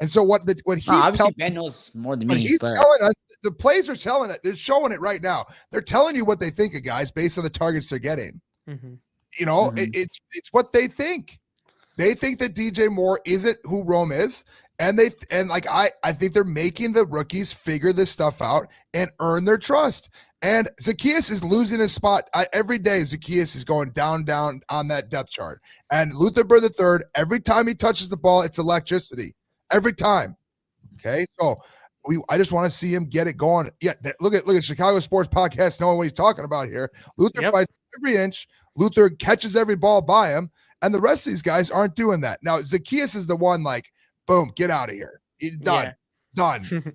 And so what he's telling Ben knows more than me. He's telling us, the plays are telling it. They're showing it right now. They're telling you what they think of guys based on the targets they're getting. Mm-hmm. It's what they think. They think that DJ Moore isn't who Rome is. And I think they're making the rookies figure this stuff out and earn their trust. And Zacchaeus is losing his spot every day. Zacchaeus is going down on that depth chart. And Luther Bird III, every time he touches the ball, it's electricity. Every time. Okay, so I just want to see him get it going. Yeah, look at Chicago Sports Podcast knowing what he's talking about here. Luther fights every inch. Luther catches every ball by him, and the rest of these guys aren't doing that. Now Zacchaeus is the one boom, get out of here. He's done. Yeah. Done.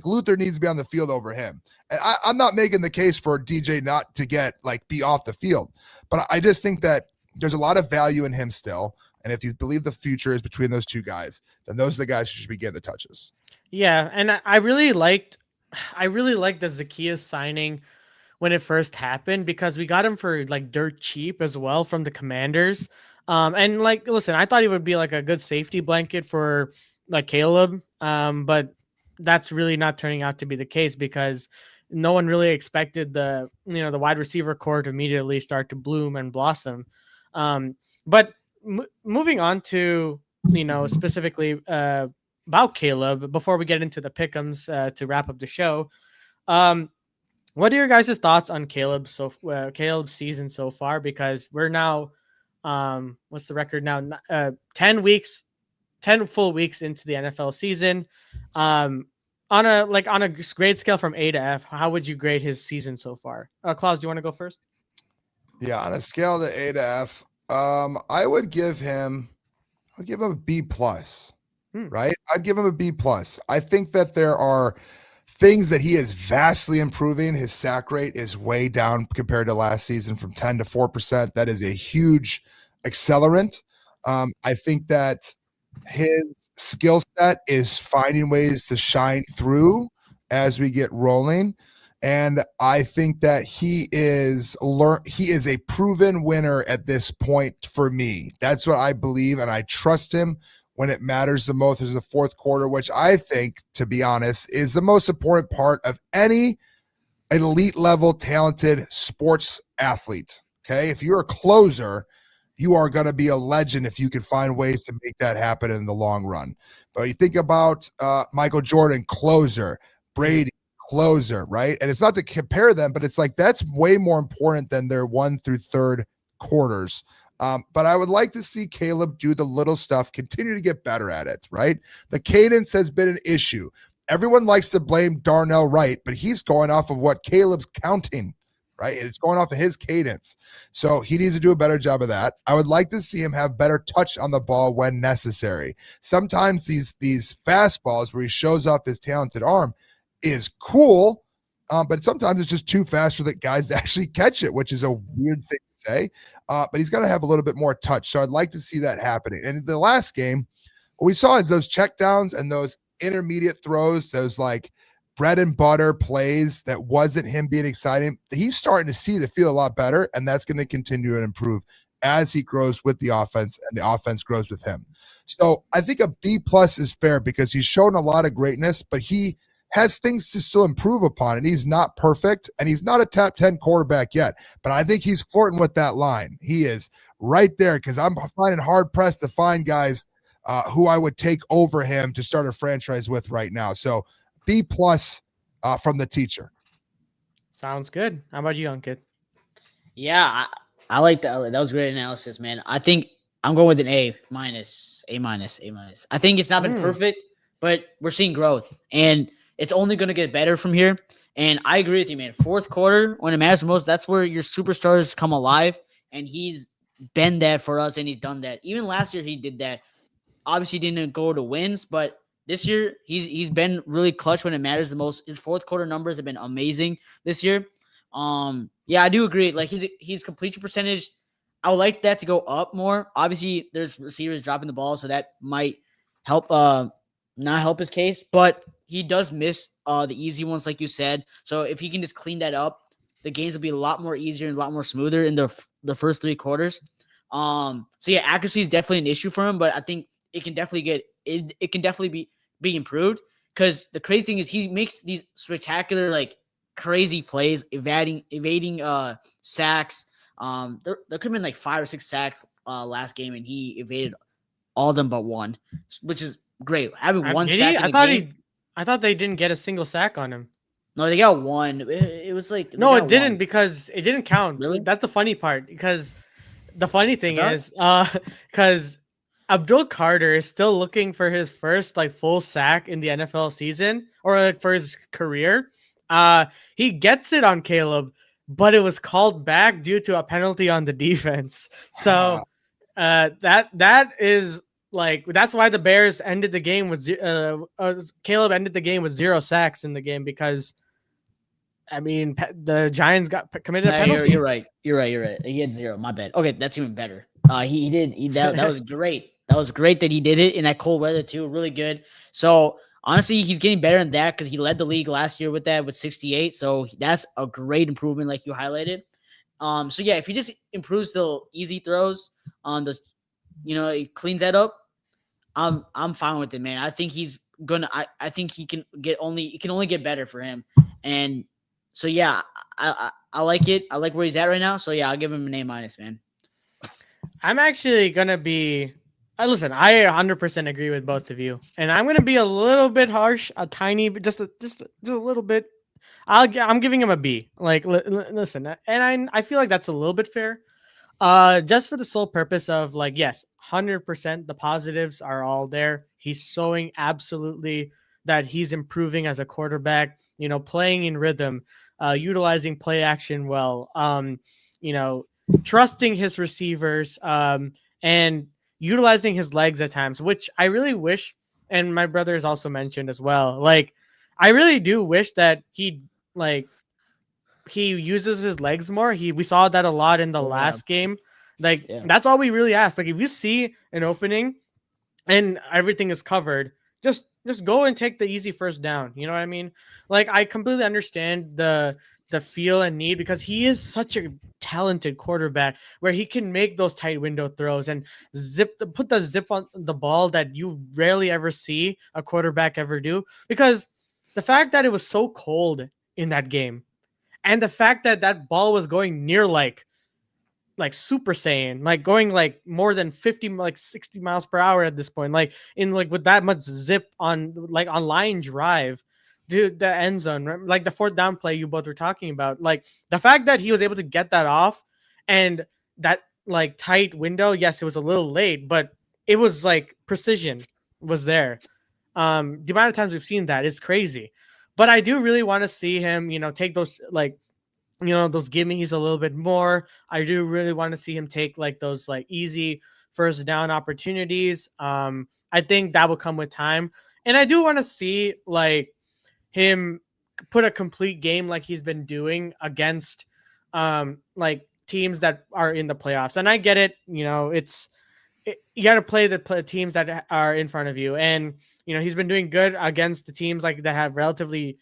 Luther needs to be on the field over him. And I'm not making the case for DJ not to get be off the field, but I just think that there's a lot of value in him still. And if you believe the future is between those two guys, then those are the guys who should be getting the touches. Yeah, and I really liked the Zacchaeus signing when it first happened because we got him for like dirt cheap as well from the Commanders. And like, listen, I thought he would be like a good safety blanket for like Caleb. But that's really not turning out to be the case because no one really expected the wide receiver core to immediately start to bloom and blossom. But moving on to, specifically about Caleb before we get into the pick'ems to wrap up the show. What are your guys' thoughts on Caleb's season so far? Because we're now, what's the record now? 10 full weeks into the NFL season. On a grade scale from A to F, how would you grade his season so far? Klaus, do you want to go first? Yeah, on a scale of A to F, I would give him a B plus. Right? I'd give him a B plus. I think that there are things that he is vastly improving. His sack rate is way down compared to last season from 10 to 4%. That is a huge accelerant. I think that his skill set is finding ways to shine through as we get rolling. And I think that he is a proven winner at this point for me. That's what I believe, and I trust him when it matters the most is the fourth quarter, which I think, to be honest, is the most important part of any elite level talented sports athlete. Okay. If you're a closer, you are going to be a legend if you can find ways to make that happen in the long run. But you think about Michael Jordan, closer, Brady, closer, right? And it's not to compare them, but it's like that's way more important than their 1 through 3rd quarters. But I would like to see Caleb do the little stuff, continue to get better at it, right? The cadence has been an issue. Everyone likes to blame Darnell Wright, but he's going off of what Caleb's counting, right? It's going off of his cadence. So he needs to do a better job of that. I would like to see him have better touch on the ball when necessary. Sometimes these fastballs where he shows off his talented arm is cool, but sometimes it's just too fast for the guys to actually catch it, which is a weird thing to say. But he's got to have a little bit more touch. So I'd like to see that happening. And in the last game, what we saw is those checkdowns and those intermediate throws, those like bread and butter plays that wasn't him being exciting. He's starting to see the field a lot better, and that's going to continue to improve as he grows with the offense and the offense grows with him. So I think a B plus is fair because he's shown a lot of greatness, but he has things to still improve upon, and he's not perfect, and he's not a top 10 quarterback yet, but I think he's flirting with that line. He is right there because I'm finding hard-pressed to find guys who I would take over him to start a franchise with right now. So B plus from the teacher. Sounds good. How about you, Ankit? Yeah, I like that. That was great analysis, man. I think I'm going with an A minus. I think it's not been perfect, but we're seeing growth, and it's only going to get better from here. And I agree with you, man. Fourth quarter, when it matters the most, that's where your superstars come alive. And he's been that for us, and he's done that. Even last year, he did that. Obviously, didn't go to wins, but this year, he's been really clutch when it matters the most. His fourth quarter numbers have been amazing this year. Yeah, I do agree. Like his completion percentage, I would like that to go up more. Obviously, there's receivers dropping the ball, so that might help not help his case, but he does miss the easy ones, like you said. So if he can just clean that up, the games will be a lot more easier and a lot more smoother in the first 3 quarters. So yeah, accuracy is definitely an issue for him, but I think it can definitely be improved, because the crazy thing is he makes these spectacular, like crazy plays, evading sacks. There could have been like 5 or 6 sacks last game, and he evaded all of them but one, which is great. Having one sack in the game. I thought they didn't get a single sack on him. No, they got one. It was like no, it didn't, because it didn't count. Really? That's the funny part. Because the funny thing is, because Abdul Carter is still looking for his first like full sack in the NFL season, or like for his career. He gets it on Caleb, but it was called back due to a penalty on the defense. So that is. Like, that's why the Bears ended the game with Caleb ended the game with 0 sacks in the game, because I mean the Giants committed a penalty. You're right. He had 0. My bad. Okay, that's even better. He did that was great. That was great that he did it in that cold weather too. Really good. So honestly, he's getting better than that because he led the league last year with 68. So that's a great improvement, like you highlighted. So yeah, if he just improves the easy throws on those, he cleans that up. I'm fine with it, man. I think he's gonna. I think he can only get better for him. And so yeah, I like it. I like where he's at right now. So yeah, I'll give him an A-, man. I'm actually gonna be. Listen, I 100% agree with both of you, and I'm gonna be a little bit harsh, a tiny, but just a little bit. I'm giving him a B. Like, listen, and I feel like that's a little bit fair. Just for the sole purpose of like, yes, 100%, the positives are all there. He's showing absolutely that he's improving as a quarterback. Playing in rhythm, utilizing play action well. You know, trusting his receivers. And utilizing his legs at times, which I really wish. And my brother has also mentioned as well. Like, I really do wish that he uses his legs more. We saw that a lot in the last game. Like, that's all we really ask. Like, if you see an opening and everything is covered, just go and take the easy first down. You know what I mean? Like, I completely understand the feel and need, because he is such a talented quarterback where he can make those tight window throws and put the zip on the ball that you rarely ever see a quarterback ever do. Because the fact that it was so cold in that game, and the fact that that ball was going near like Super Saiyan, like going like more than 50, like 60 miles per hour at this point, like in like with that much zip on line drive, dude, the end zone, like the fourth down play you both were talking about, like the fact that he was able to get that off, and that like tight window, yes, it was a little late, but it was like precision was there. The amount of times we've seen that is crazy, but I do really want to see him, take those those gimmies a little bit more. I do really want to see him take like those like easy first down opportunities. I think that will come with time. And I do want to see like him put a complete game like he's been doing against like teams that are in the playoffs. And I get it, you got to play the teams that are in front of you. And, he's been doing good against the teams like that have relatively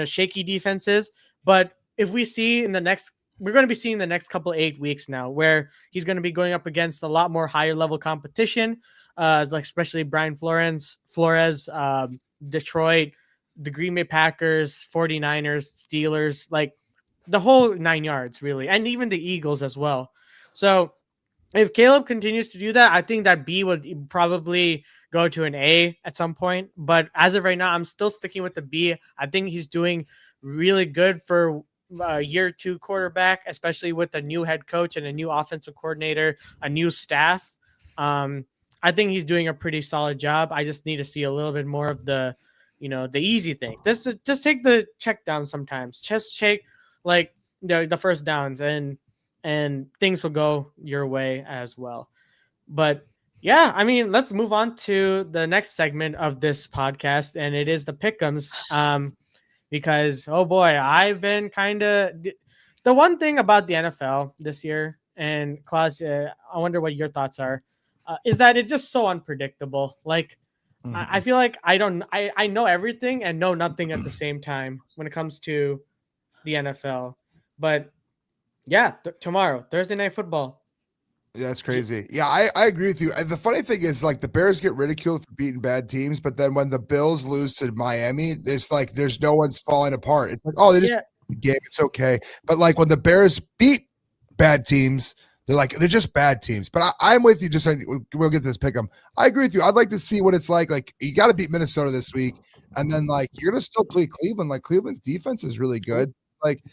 shaky defenses. But if we see we're going to be seeing the next couple 8 weeks now, where he's going to be going up against a lot more higher level competition, like especially Brian Flores, Detroit, the Green Bay Packers, 49ers, Steelers, like the whole 9 yards really, and even the Eagles as well. So if Caleb continues to do that, I think that B would probably go to an A at some point. But as of right now, I'm still sticking with the B. I think he's doing really good for year 2 quarterback, especially with a new head coach and a new offensive coordinator, a new staff. I think he's doing a pretty solid job. I just need to see a little bit more of the easy thing. Just take the check down sometimes. Just take like the first downs, and things will go your way as well. But yeah, I mean, let's move on to the next segment of this podcast, and it is the pick'ems. Because, oh boy, I've been kind of the one thing about the NFL this year, and Klaus, I wonder what your thoughts are, is that it's just so unpredictable. Like, I feel like I know everything and know nothing at the same time when it comes to the NFL. But yeah, tomorrow, Thursday Night Football. Yeah, that's crazy. Yeah, I agree with you. The funny thing is, like, the Bears get ridiculed for beating bad teams, but then when the Bills lose to Miami, there's no one's falling apart. It's like, oh, they just game, it's okay. But like when the Bears beat bad teams, they're just bad teams. But I'm with you. Just saying, we'll get to this pick 'em. I agree with you. I'd like to see what it's like. Like, you got to beat Minnesota this week, and then like you're gonna still play Cleveland. Like, Cleveland's defense is really good. Like,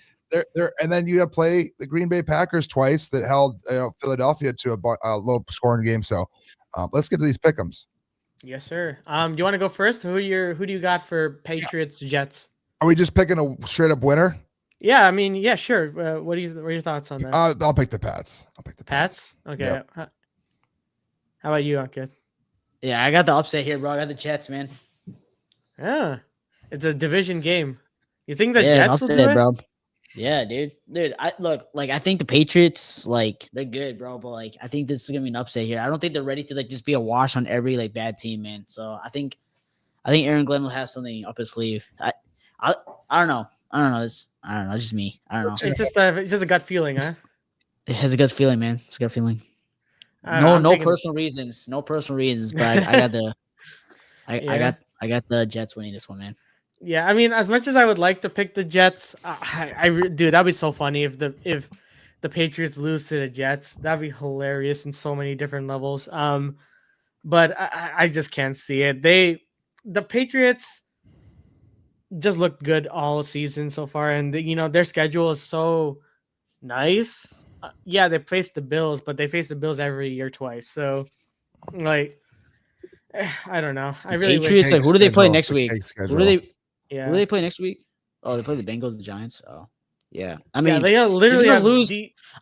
and then you have to play the Green Bay Packers twice that held Philadelphia to a low scoring game. So let's get to these pick'ems. Yes, sir. Do you want to go first? Who do you got for Patriots Jets? Are we just picking a straight up winner? Yeah, I mean, yeah, sure. What are your thoughts on that? I'll pick the Pats. Pats. Okay. Yep. How about you, Ankit? Yeah, I got the upset here, bro. I got the Jets, man. Yeah, it's a division game. You think the Jets will do it, bro? Yeah, dude. I think the Patriots, like, they're good, bro. But like, I think this is gonna be an upset here. I don't think they're ready to like just be a wash on every like bad team, man. So I think I think Aaron Glenn will have something up his sleeve. I don't know. I don't know. It's just me. I don't know. It's just a gut feeling, huh? It has a good feeling, man. It's a good feeling. I don't know, I'm No taking- personal reasons. No personal reasons. But I got the Yeah. I got the Jets winning this one, man. Yeah, I mean, as much as I would like to pick the Jets, dude, that'd be so funny if the Patriots lose to the Jets. That'd be hilarious in so many different levels. But I just can't see it. The Patriots just looked good all season so far, and their schedule is so nice. Yeah, they faced the Bills, but they face the Bills every year twice. So, like, I don't know. I really Patriots. wish. Like, who do they play next Big week? schedule. Who do they? Yeah, Who do they play next week? Oh, they play the Bengals, and the Giants. Oh, yeah. I yeah, mean, they literally gonna have lose.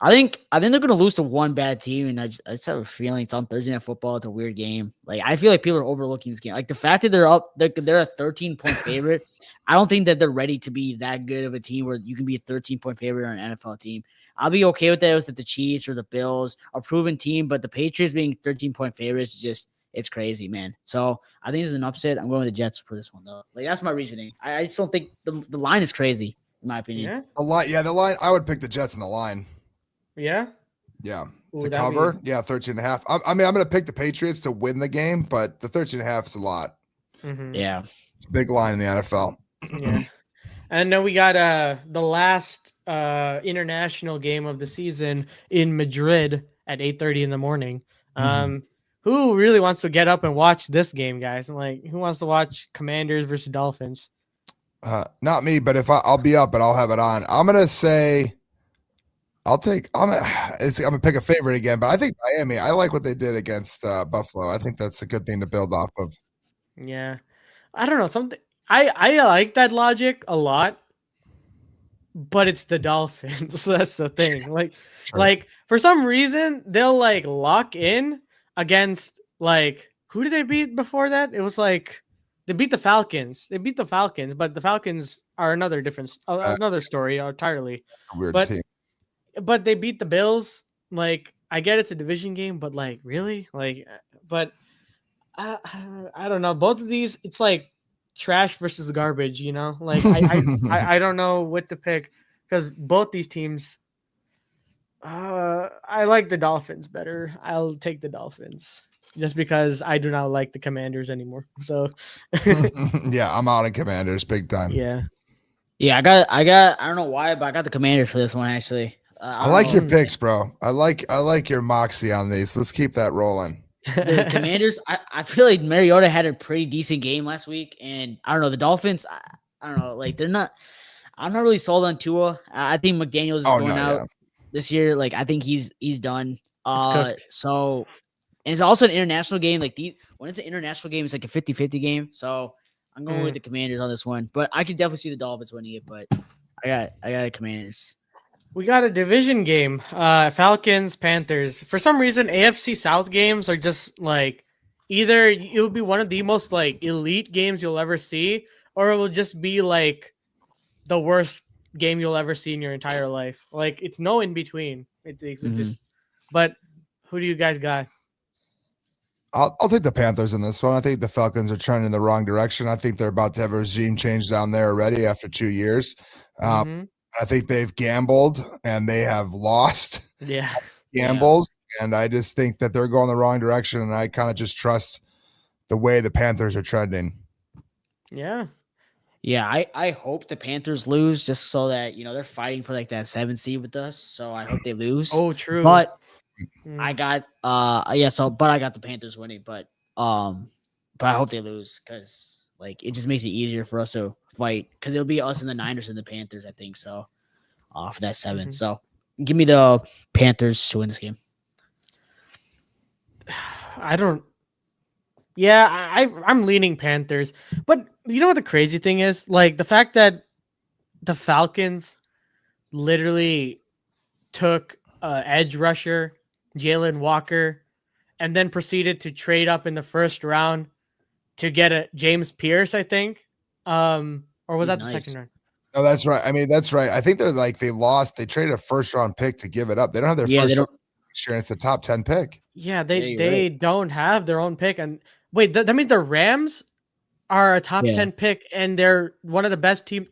I think they're gonna lose to one bad team, and I just have a feeling it's on Thursday Night Football. It's a weird game. Like, I feel like people are overlooking this game. Like, the fact that they're a 13-point favorite. I don't think that they're ready to be that good of a team where you can be a 13-point favorite on an NFL team. I'll be okay with that if the Chiefs or the Bills are a proven team, but the Patriots being 13-point favorites is just. It's crazy, man. So I think this is an upset. I'm going with the Jets for this one, though. Like, that's my reasoning. I just don't think the line is crazy, in my opinion. Yeah, The line. I would pick the Jets in the line. yeah. Yeah. Ooh, To that'd cover. be- Yeah, 13.5. I mean, I'm going to pick the Patriots to win the game, but the 13.5 is a lot. Mhm. Yeah. It's a big line in the NFL. Yeah. And then we got the last international game of the season in Madrid at 8:30 in the morning. Who really wants to get up and watch this game, guys? Like, who wants to watch Commanders versus Dolphins? Not me, but if I'll be up and I'll have it on. I'm going to say I'm gonna pick a favorite again, but I think Miami. I like what they did against Buffalo. I think that's a good thing to build off of. Yeah. I don't know, something I like that logic a lot, but it's the Dolphins. That's the thing. Sure. Like for some reason they'll like lock in against like who did they beat before that? It was like they beat the Falcons. They beat the Falcons, but the Falcons are another story entirely. Weird but- team. But they beat the Bills. Like I get it's a division game, but like really, like, but I don't know. Both of these, it's like trash versus garbage. Like I don't know what to pick because both these teams. I like the Dolphins better. I'll take the Dolphins just because I do not like the Commanders anymore. So Yeah, I'm out on Commanders big time. yeah. Yeah, I don't know why, but I got the Commanders for this one actually. I like your picks, bro. I like your moxie on these. Let's keep that rolling. The Commanders. I feel like Mariota had a pretty decent game last week, and I don't know the Dolphins. I don't know, like they're not. I'm not really sold on Tua. I think McDaniels is going out this year. Like I think he's done. So, and it's also an international game. Like when it's an international game, it's like a 50-50 game. So I'm going with the Commanders on this one, but I could definitely see the Dolphins winning it. But I got the Commanders. We got a division game, Falcons, Panthers. For some reason, AFC South games are just like either it'll be one of the most like elite games you'll ever see, or it will just be like the worst game you'll ever see in your entire life. Like it's no in between. It's just. But who do you guys got? I'll take the Panthers in this one. I think the Falcons are trending in the wrong direction. I think they're about to have a regime change down there already after 2 years. I think they've gambled and they have lost. Yeah. Gambles. Yeah. And I just think that they're going the wrong direction. And I kind of just trust the way the Panthers are trending. Yeah. Yeah. I hope the Panthers lose just so that, they're fighting for like that 7 seed with us. So I hope they lose. Oh, true. But I got, but I got the Panthers winning, but I hope they lose because like it just makes it easier for us to fight because it'll be us and the Niners and the Panthers, I think so. For that 7. So give me the Panthers to win this game. I'm leaning Panthers, but you know what the crazy thing is? Like the fact that the Falcons literally took edge rusher Jalen Walker and then proceeded to trade up in the first round to get a James Pierce, I think. Or was that the second round? No, that's right. I mean, that's right. I think they lost. They traded a first round pick to give it up. They don't have their first round share. It's a top 10 pick. Yeah, they don't have their own pick. And wait, that means the Rams are a top 10 pick, and they're one of the best teams.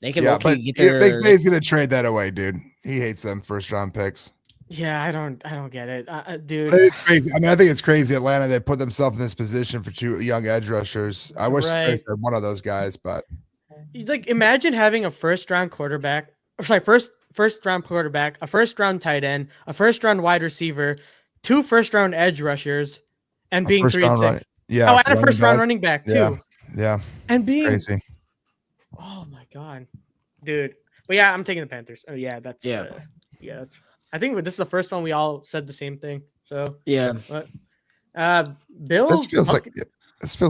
They can but get their. McVay's gonna trade that away, dude. He hates them first round picks. Yeah, I don't get it, dude. But it's crazy. I mean, I think it's crazy. Atlanta, they put themselves in this position for 2 young edge rushers. I wish they had one of those guys, but it's like imagine having a first round quarterback, first round quarterback, a first round tight end, a first round wide receiver, 2 first round edge rushers, and being 3-6. Yeah, and a first round running back too. Yeah, and being crazy. Oh my god, dude. But yeah, I'm taking the Panthers. Oh yeah, that's I think this is the first one we all said the same thing. So yeah, but Bills. This feels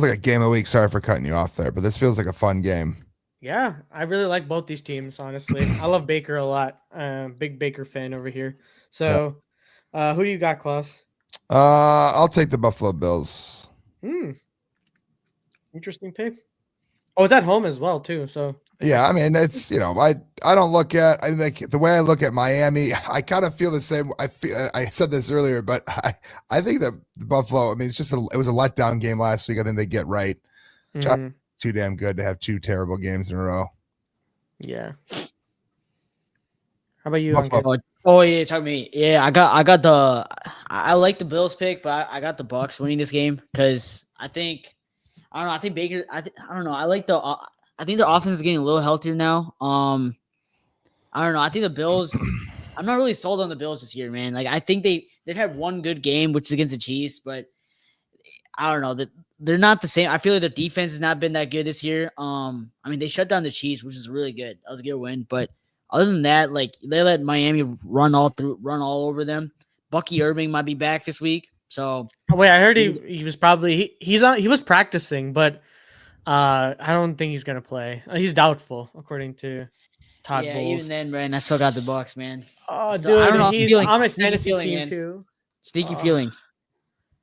like a game of the week. Sorry for cutting you off there, but this feels like a fun game. Yeah, I really like both these teams. Honestly, I love Baker a lot. Big Baker fan over here. So, who do you got, Klaus? I'll take the Buffalo Bills. Interesting pick. Oh, it's at home as well too. So yeah, I mean, it's I don't look at. I think the way I look at Miami, I kind of feel the same. I said this earlier, but I think that Buffalo. I mean, it was a letdown game last week. I think they get right. Too damn good to have 2 terrible games in a row. Yeah. How about you? Oh yeah, talk to me. Yeah, I got I like the Bills pick, but I got the Bucks winning this game because I don't know. I think Baker. I don't know. I think their offense is getting a little healthier now. I don't know. I think the Bills. I'm not really sold on the Bills this year, man. Like I think they've had one good game, which is against the Chiefs, but I don't know that they're not the same. I feel like their defense has not been that good this year. I mean, they shut down the Chiefs, which is really good. That was a good win, but other than that, like they let Miami run all over them. Bucky Irving might be back this week. So wait, I heard he was probably he was practicing, but I don't think he's gonna play. He's doubtful, according to Todd Bowles. Even then, man, I still got the Bucks, man. Oh, dude, I don't know. He's on my fantasy team man. too. Sneaky feeling,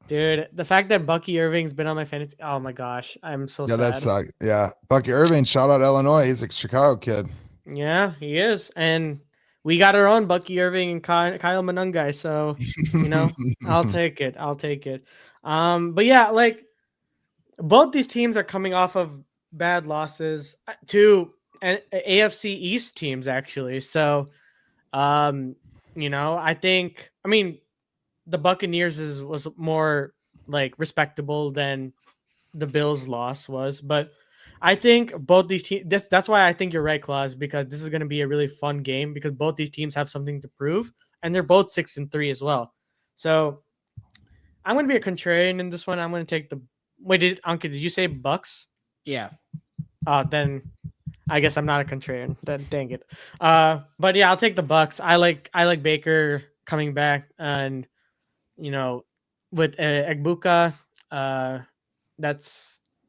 dude. The fact that Bucky Irving's been on my fantasy. Oh my gosh, I'm so sad. That sucks. Yeah, Bucky Irving. Shout out Illinois. He's a Chicago kid. Yeah, he is, and we got our own Bucky Irving and Kyle Monungai, so I'll take it. But yeah, like both these teams are coming off of bad losses to AFC East teams, actually. So, I mean, the Buccaneers was more like respectable than the Bills' loss was, but I think both these teams. That's why I think you're right, Klaus, because this is going to be a really fun game because both these teams have something to prove, and they're both 6-3 as well. So I'm going to be a contrarian in this one. I'm going to take the. Wait, did you say Bucks? Yeah. Then I guess I'm not a contrarian. Then dang it. But yeah, I'll take the Bucks. I like Baker coming back, and with Egbuka,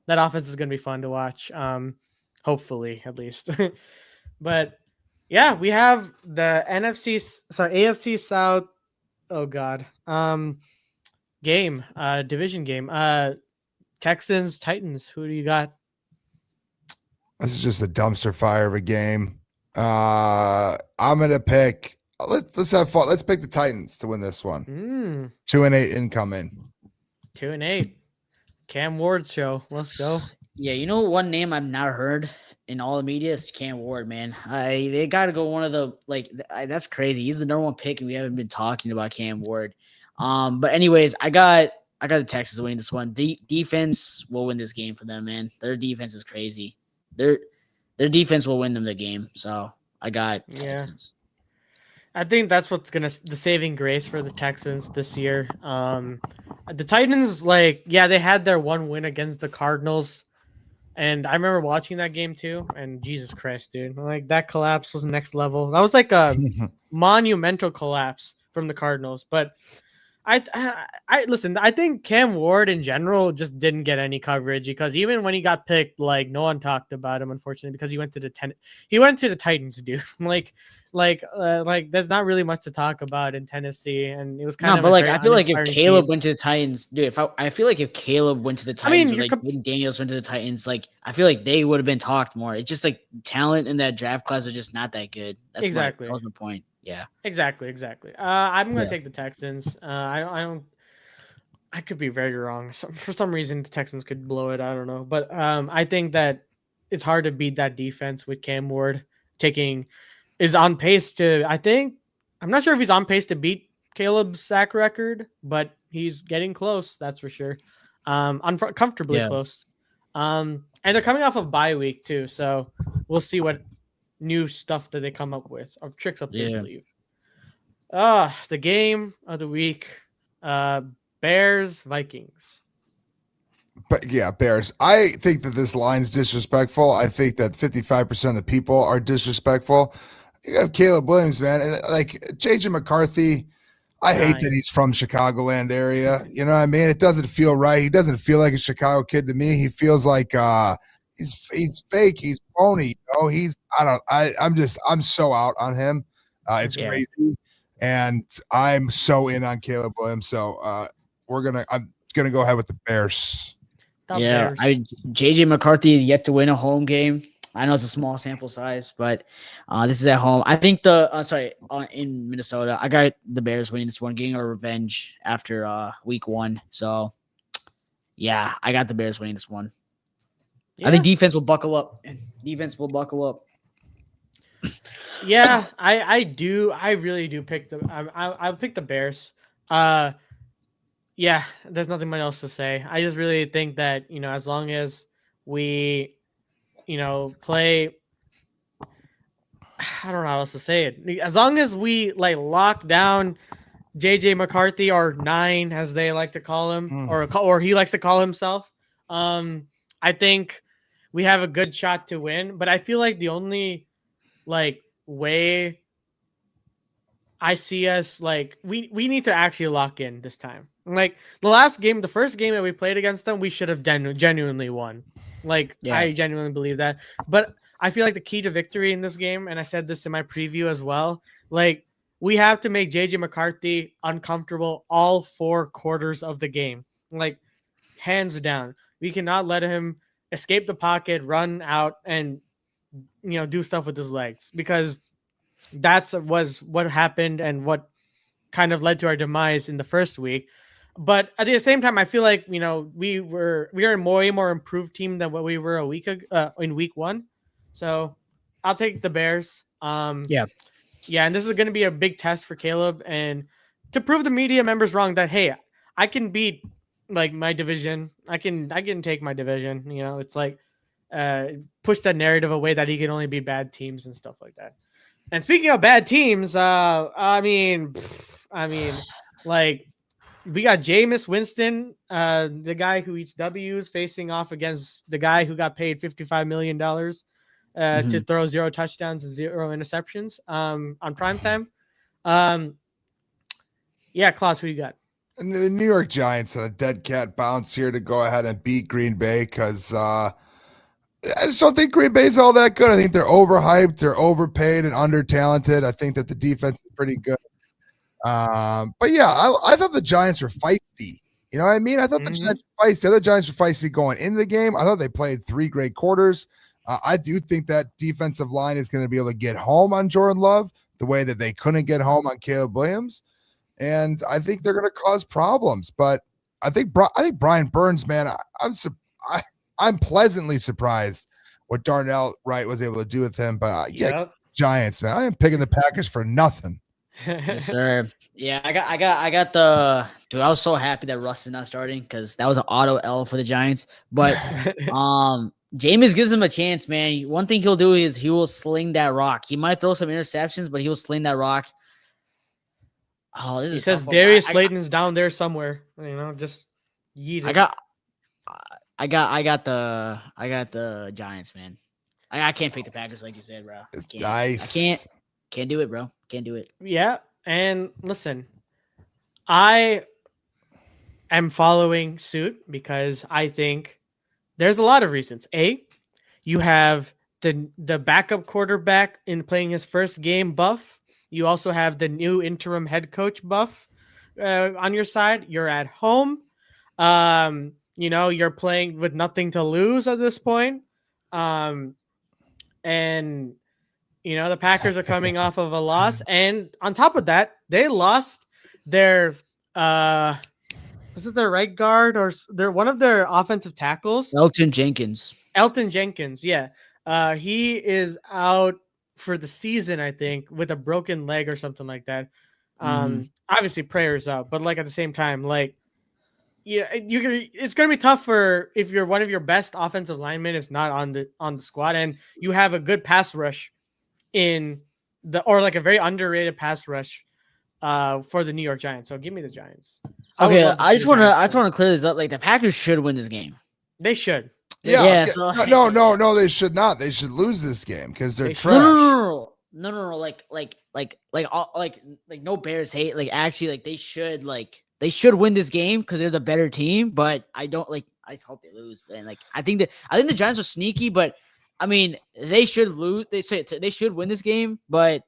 that offense is going to be fun to watch. Hopefully, at least. But yeah, we have the AFC South. Oh God. Division game. Texans, Titans. Who do you got? This is just a dumpster fire of a game. I'm gonna pick. Let's have fun. Let's pick the Titans to win this one. 2-8 incoming. 2-8. Cam Ward show. Let's go. Yeah, one name I've not heard in all the media is Cam Ward, man. They got to go one of the that's crazy. He's the number 1 pick, and we haven't been talking about Cam Ward. But anyways, I got the Texans winning this one. The defense will win this game for them, man. Their defense is crazy. Their defense will win them the game. So I got Texans. I think that's what's the saving grace for the Texans this year. The Titans, they had their one win against the Cardinals, and I remember watching that game too. And Jesus Christ, dude, that collapse was next level. That was like a monumental collapse from the Cardinals. But I listen. I think Cam Ward in general just didn't get any coverage because even when he got picked, no one talked about him, unfortunately, because he went to the Titans, dude. There's not really much to talk about in Tennessee, and it was kind of. But I feel like if Caleb went to the Titans, dude, I feel like if Caleb went to the Titans, Daniels went to the Titans, I feel like they would have been talked more. It's just talent in that draft class are just not that good. That's exactly. That was my point. Yeah. Exactly. I'm gonna take the Texans. I don't. I could be very wrong. For some reason, the Texans could blow it. I don't know, but I think that it's hard to beat that defense with Cam Ward is on pace to. I'm not sure if he's on pace to beat Caleb's sack record, but he's getting close. That's for sure. Comfortably close. And they're coming off of bye week too, so we'll see what new stuff that they come up with or tricks up their sleeve. The game of the week. Bears, Vikings. But yeah, Bears. I think that this line's disrespectful. I think that 55% of the people are disrespectful. You have Caleb Williams, man, and like JJ McCarthy. I hate that he's from Chicagoland area. You know what I mean? It doesn't feel right. He doesn't feel like a Chicago kid to me. He feels like he's fake. He's phony. You know, I'm so out on him. It's crazy. And I'm so in on Caleb Williams. So I'm gonna go ahead with the Bears. Bears. JJ McCarthy is yet to win a home game. I know it's a small sample size, but this is at home. I think in Minnesota, I got the Bears winning this one, getting a revenge after week 1. So yeah, I got the Bears winning this one. Yeah. I think defense will buckle up. Yeah, I do. I really do pick I'll pick the Bears. Yeah, there's nothing else to say. I just really think that, you know, as long as we, you know, play, I don't know how else to say it. As long as we like lock down JJ McCarthy, or 9 as they like to call him, or he likes to call himself, I think we have a good shot to win. But I feel like the only like way I see us, like we need to actually lock in this time. Like the first game that we played against them, we should have genuinely won. I genuinely believe that. But I feel like the key to victory in this game, and I said this in my preview as well, like we have to make JJ McCarthy uncomfortable all 4 quarters of the game. Like hands down. We cannot let him escape the pocket, run out, and you know, do stuff with his legs, because was what happened and what kind of led to our demise in the first week. But at the same time, I feel like, you know, we are a way more improved team than what we were a week ago, in week 1. So I'll take the Bears. Yeah, and this is going to be a big test for Caleb, and to prove the media members wrong that, hey, I can beat like my division. I can take my division. You know, it's like push that narrative away that he can only beat bad teams and stuff like that. And speaking of bad teams, I mean, like we got Jameis Winston, the guy who eats W's, facing off against the guy who got paid $55 million to throw 0 touchdowns and 0 interceptions on primetime. Yeah, Klaus, who you got? And the New York Giants had a dead cat bounce here to go ahead and beat Green Bay, because I just don't think Green Bay's all that good. I think they're overhyped, they're overpaid, and under-talented. I think that the defense is pretty good. But yeah, I thought the Giants were feisty. You know what I mean? I thought the Giants were feisty. The other Giants were feisty going into the game. I thought they played 3 great quarters. I do think that defensive line is going to be able to get home on Jordan Love the way that they couldn't get home on Caleb Williams. And I think they're going to cause problems. But I think Brian Burns, man, I'm pleasantly surprised what Darnell Wright was able to do with him. But Giants, man, I am picking the Packers for nothing. Yes, sir. Yeah, I got the dude. I was so happy that Russ is not starting, because that was an auto L for the Giants. But Jameis gives him a chance, man. One thing he'll do is he will sling that rock. He might throw some interceptions, but he will sling that rock. Oh, he says Darius Slayton is down there somewhere. You know, just yeet it. I got the Giants, man. I can't pick the Packers like you said, bro. Nice. I can't do it, bro. Can't do it. Yeah, and listen, I am following suit because I think there's a lot of reasons. A, you have the backup quarterback in playing his first game buff. You also have the new interim head coach buff on your side. You're at home. You know, you're playing with nothing to lose at this point. And, you know, the Packers are coming off of a loss. And on top of that, they lost their is it their right guard or they're one of their offensive tackles? Elton Jenkins. Elton Jenkins, yeah. He is out for the season, I think, with a broken leg or something like that. Obviously prayers up, but like at the same time, like it's gonna be tough for if you're one of your best offensive linemen is not on the squad and you have a good pass rush or like a very underrated pass rush for the New York Giants. So give me the Giants. Okay, I just want to clear this up. Like the Packers should win this game. They should. Yeah. So, no, they should not. They should lose this game because they're trash. No. Like no Bears hate. Like actually, like they should win this game because they're the better team. But I hope they lose. And like I think the Giants are sneaky, but I mean they should lose. They should win this game, but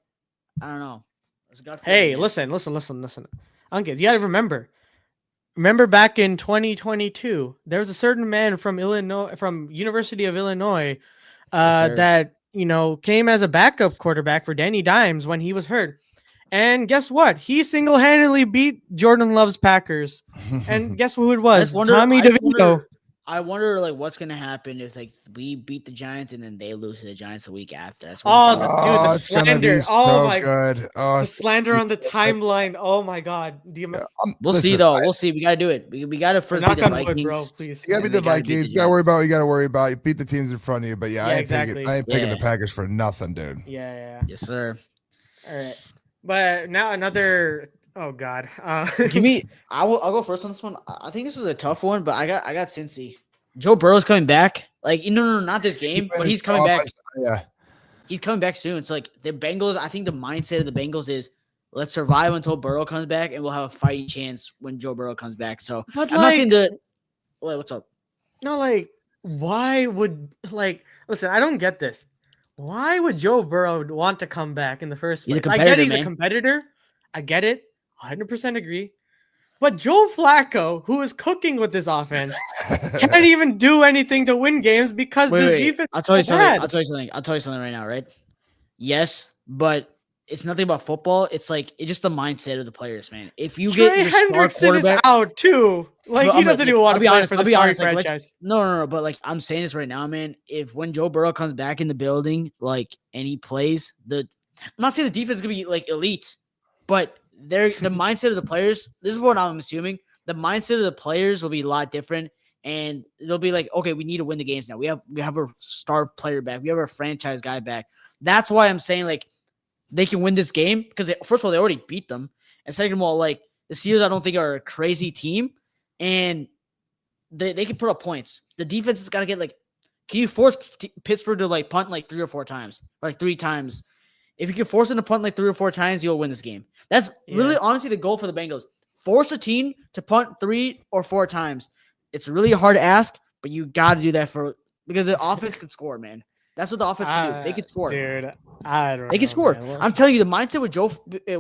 I don't know. Hey, listen. Ankit, you got to remember back in 2022, there was a certain man from Illinois, from University of Illinois, that came as a backup quarterback for Danny Dimes when he was hurt. And guess what? He single-handedly beat Jordan Love's Packers. And guess who it was? Tommy DeVito. I wonder like what's gonna happen if like we beat the Giants and then they lose to the Giants the week after. Dude, the slander! So my good. The slander on the timeline. Oh my god! We'll see though. We'll see. We gotta do it. We gotta first beat the Vikings, bro. Please. You gotta beat the Vikings. You gotta worry about what you gotta worry about. You beat the teams in front of you, but I ain't picking the Packers for nothing, dude. Yeah. Yes, sir. All right, but now another. Oh God! Give me. I'll go first on this one. I think this was a tough one, but I got Cincy. Joe Burrow's coming back. Like no, not this game, but he's coming back. Yeah, he's coming back soon. So like the Bengals, I think the mindset of the Bengals is let's survive until Burrow comes back, and we'll have a fighting chance when Joe Burrow comes back. So but I'm not saying the. Wait, what's up? No, like why would listen? I don't get this. Why would Joe Burrow want to come back in the first place? I get he's a competitor. I get it. 100% agree. But Joe Flacco, who is cooking with this offense, can't even do anything to win games because this defense I'll tell you something. I'll tell you something right now, right? Yes, but it's nothing about football. It's just the mindset of the players, man. If you get your star quarterback is out too, he doesn't even want to play for the sorry franchise. No. But I'm saying this right now, man. If when Joe Burrow comes back in the building, and he plays, I'm not saying the defense is gonna be elite, but the mindset of the players, this is what I'm assuming. The mindset of the players will be a lot different, and they'll be like, okay, we need to win the games now. We have a star player back. We have our franchise guy back. That's why I'm saying they can win this game because first of all, they already beat them, and second of all, the Steelers I don't think are a crazy team, and they can put up points. The defense has got to get can you force Pittsburgh to punt 3 or 4 times, 3 times? If you can force them to punt 3 or 4 times, you'll win this game. That's literally, honestly, the goal for the Bengals. Force a team to punt 3 or 4 times. It's really hard to ask, but you got to do that because the offense can score, man. That's what the offense can do. They can score. Dude, I don't know. They can score. Man. I'm telling you, the mindset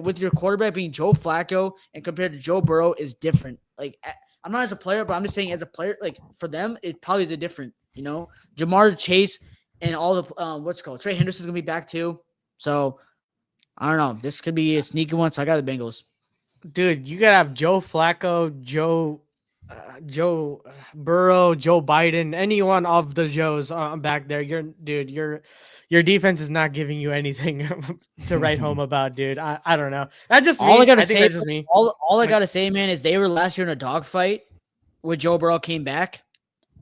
with your quarterback being Joe Flacco and compared to Joe Burrow is different. I'm not as a player, but I'm just saying as a player, for them, it probably is a different, Jamar Chase and all the, Trey Henderson's going to be back too. So, I don't know. This could be a sneaky one, so I got the Bengals. Dude, you got to have Joe Flacco, Joe Burrow, Joe Biden, any one of the Joes back there. Your defense is not giving you anything to write home about, dude. I don't know. That's just all me. I gotta say. That's just me. All I gotta say, man, is they were last year in a dogfight when Joe Burrow came back,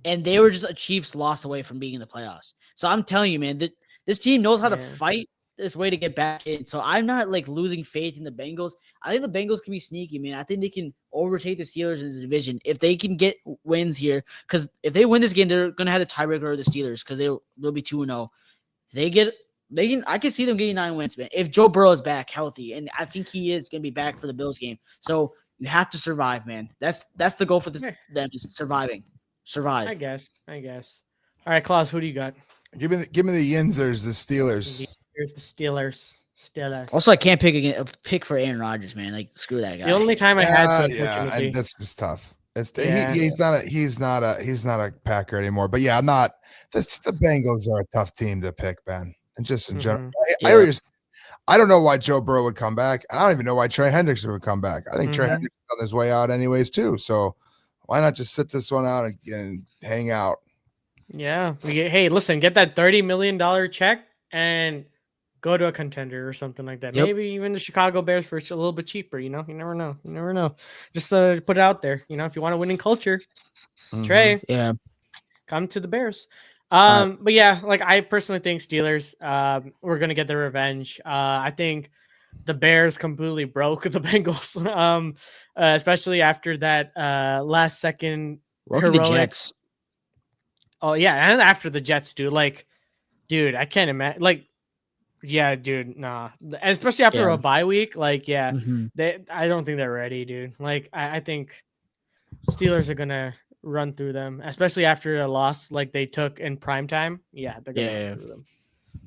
and they were just a Chiefs loss away from being in the playoffs. So I'm telling you, man, that this team knows how to fight this way to get back in. So I'm not losing faith in the Bengals. I think the Bengals can be sneaky, man. I think they can overtake the Steelers in this division if they can get wins here. Because if they win this game, they're gonna have the tiebreaker of the Steelers because they'll be 2-0. I can see them getting 9 wins, man. If Joe Burrow is back healthy, and I think he is gonna be back for the Bills game. So you have to survive, man. That's the goal for them is surviving. Survive. I guess. All right, Klaus, who do you got? Give me the Yinzers, the Steelers. Here's the Steelers. Also, I can't pick for Aaron Rodgers, man. Screw that guy. The only time I had to, unfortunately. And that's just tough. He's not a Packer anymore. But yeah, I'm not. The Bengals are a tough team to pick, Ben. And just in general, I don't know why Joe Burrow would come back. I don't even know why Trey Hendrickson would come back. I think Trey Hendrickson's on his way out anyways too. So Why not just sit this one out and hang out? Yeah. Hey, listen, get that $30 million check and go to a contender or something like that. Yep. Maybe even the Chicago Bears for a little bit cheaper. You never know. You never know. Just put it out there. If you want a winning culture, Trey, Yeah. come to the Bears. right. But yeah, like I personally think Steelers, we're gonna get their revenge. I think the Bears completely broke the Bengals, especially after that last second Look at the heroic. Jets. Oh yeah, and after the Jets, dude. Like, dude, I can't imagine. Like, yeah, dude, nah. Especially after a bye week. Like, yeah, I don't think they're ready, dude. Like, I think Steelers are gonna run through them, especially after a loss like they took in prime time. Yeah, they're gonna run through them.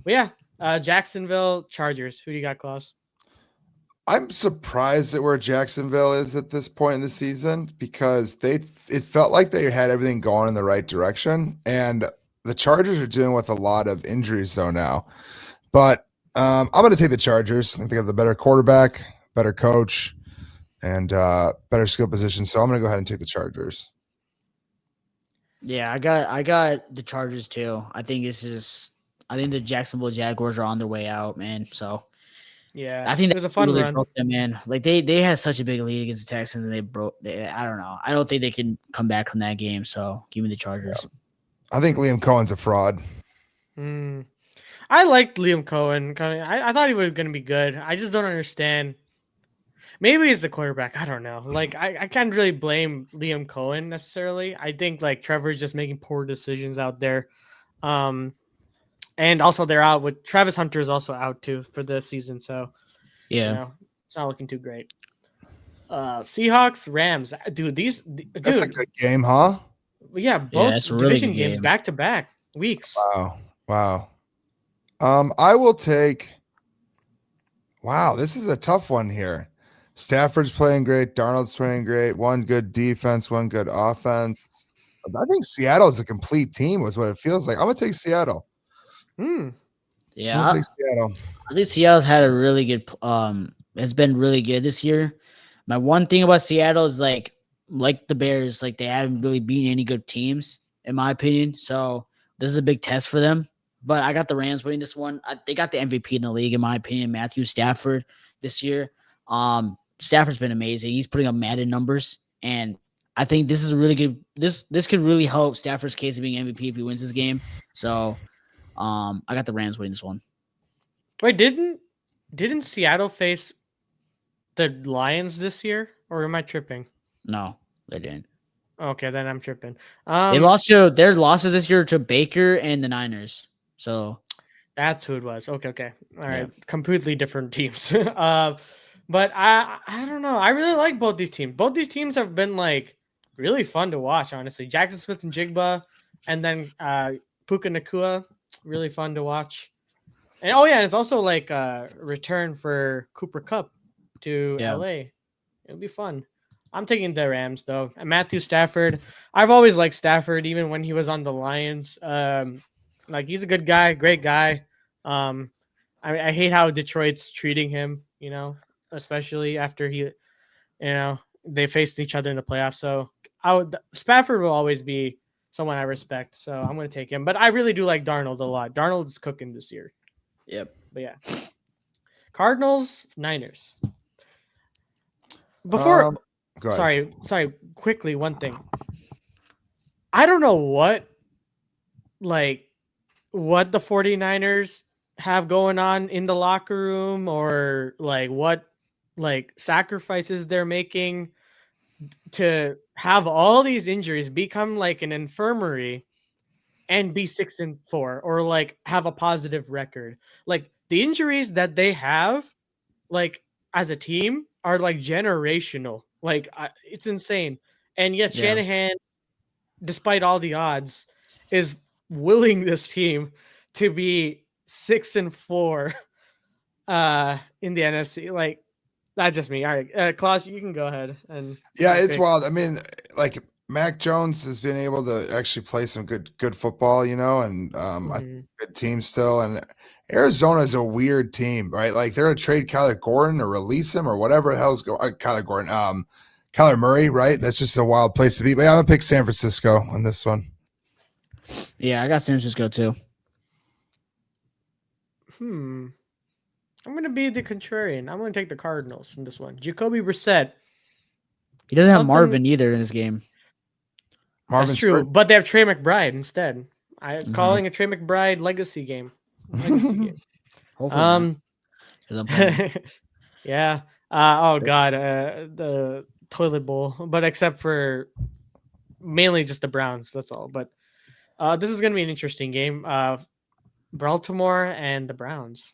But yeah, Jacksonville Chargers. Who do you got, Klaus? I'm surprised at where Jacksonville is at this point in the season because it felt like they had everything going in the right direction, and the Chargers are dealing with a lot of injuries though now. But I'm going to take the Chargers. I think they have the better quarterback, better coach, and better skill position. So I'm going to go ahead and take the Chargers. Yeah, I got the Chargers too. I think the Jacksonville Jaguars are on their way out, man. So yeah, I think it was a fun really run. broke them, man. Like they had such a big lead against the Texans, and I don't know. I don't think they can come back from that game. So give me the Chargers. Yeah. I think Liam Cohen's a fraud. I liked Liam Cohen. I thought he was going to be good. I just don't understand. Maybe he's the quarterback. I don't know. Like, I can't really blame Liam Cohen necessarily. I think, like, Trevor's just making poor decisions out there. And also they're out with Travis Hunter is also out too for this season. So, yeah, it's not looking too great. Seahawks, Rams. Dude, that's a good game, huh? Yeah, both division games back to back weeks. Wow. I will take. Wow, this is a tough one here. Stafford's playing great. Darnold's playing great. One good defense, one good offense. I think Seattle's a complete team, was what it feels like. I'm gonna take Seattle. Yeah, I'm gonna take Seattle. I think Seattle's had a really good. Has been really good this year. My one thing about Seattle is like the Bears, like they haven't really beaten any good teams, in my opinion. So this is a big test for them. But I got the Rams winning this one. They got the MVP in the league, in my opinion, Matthew Stafford this year. Stafford's been amazing. He's putting up Madden numbers, and I think this is a really good. This could really help Stafford's case of being MVP if he wins this game. So, I got the Rams winning this one. Wait, didn't Seattle face the Lions this year, or am I tripping? No, they didn't. Okay, then I'm tripping. They lost their losses this year to Baker and the Niners. So that's who it was. Okay. All right, completely different teams. But I don't know. I really like both these teams. Both these teams have been like really fun to watch, honestly. Jackson Smith and Jigba, and then Puka Nacua, really fun to watch. And it's also like a return for Cooper Kupp to LA. It'll be fun. I'm taking the Rams though. And Matthew Stafford. I've always liked Stafford, even when he was on the Lions. Like he's a good guy, great guy. I hate how Detroit's treating him, especially after they faced each other in the playoffs. So Stafford will always be someone I respect. So I'm going to take him. But I really do like Darnold a lot. Darnold is cooking this year. Yep. But yeah. Cardinals, Niners. Before, sorry, quickly, one thing. I don't know what the 49ers have going on in the locker room, or like what sacrifices they're making to have all these injuries become like an infirmary and be 6-4 or like have a positive record. Like the injuries that they have, like as a team, are like generational. Like it's insane. And yet Shanahan, despite all the odds, is willing this team to be 6-4 in the NFC. Like that's just me. All right, Klaus, you can go ahead. And it's wild. I mean, like Mac Jones has been able to actually play some good football, and good team still. And Arizona is a weird team, right? Like they're a trade Kyler Gordon or release him or whatever the hell's going. Kyler Gordon, Kyler Murray, right? That's just a wild place to be. But yeah, I'm gonna pick San Francisco on this one. Yeah, I got San Francisco too. I'm gonna be the contrarian. I'm gonna take the Cardinals in this one. Jacoby Brissett. He doesn't have Marvin either in this game. That's true, but they have Trey McBride instead. I'm calling a Trey McBride legacy game. Hopefully yeah. Oh God, the toilet bowl. But except for mainly just the Browns. That's all. But this is gonna be an interesting game. Baltimore and the Browns.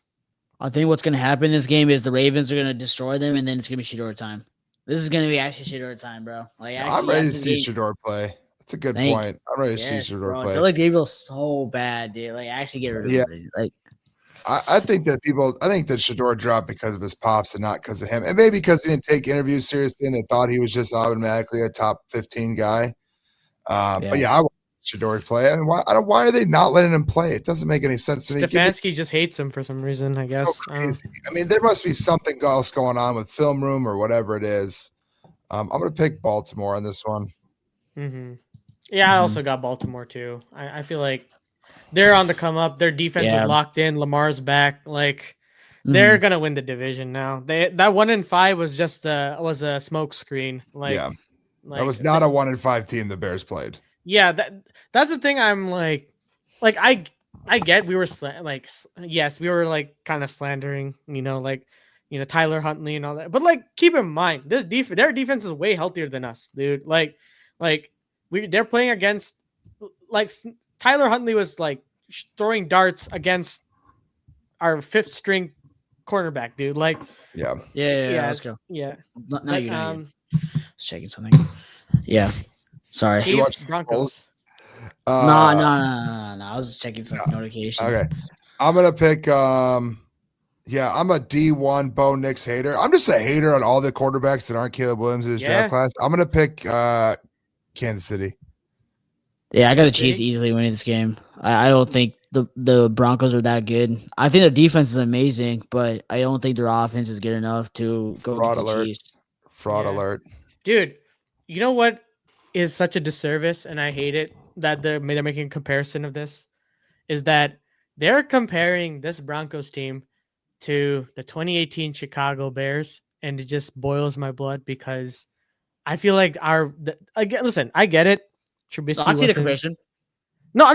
I think what's going to happen in this game is the Ravens are going to destroy them, and then it's going to be Shedeur time. This is going to be actually Shedeur time, bro. Like, I'm ready to see Shedeur play. That's a good point. I'm ready to see Shedeur play. I feel like Gabriel's so bad, dude. Like, actually get rid of him. Like, I think that Shedeur dropped because of his pops and not because of him. And maybe because he didn't take interviews seriously and they thought he was just automatically a top 15 guy. But yeah, I want Shedeur play. I mean, why are they not letting him play? It doesn't make any sense to me. Stefanski just hates him for some reason, I guess. So crazy. I mean, there must be something else going on with film room or whatever it is. I'm going to pick Baltimore on this one. Yeah, I also got Baltimore too. I feel like they're on the come up. Their defense is locked in. Lamar's back. Like they're gonna win the division now. That 1-5 was just was a smoke screen. Like, that was not a 1-5 team the Bears played. Yeah, that's the thing. I'm like I get we were yes, we were like kind of slandering, Tyler Huntley and all that. But like, keep in mind, their defense is way healthier than us, dude. They're playing against Tyler Huntley was like throwing darts against our fifth string cornerback, dude. Like, yeah. Let's go. Yeah. Now you. Just checking something. Yeah. Sorry. Chiefs, Broncos. No. I was just checking some notifications. Okay. I'm gonna pick. I'm a D1 Bo Nix hater. I'm just a hater on all the quarterbacks that aren't Caleb Williams in his draft class. I'm gonna pick Kansas City. Yeah, I got the Chiefs easily winning this game. I don't think the Broncos are that good. I think their defense is amazing, but I don't think their offense is good enough to go against the Chiefs. Fraud alert. Dude, you know what is such a disservice, and I hate it, that they're making a comparison of this, is that they're comparing this Broncos team to the 2018 Chicago Bears, and it just boils my blood because I feel like I get it. Trubisky I see the comparison. No,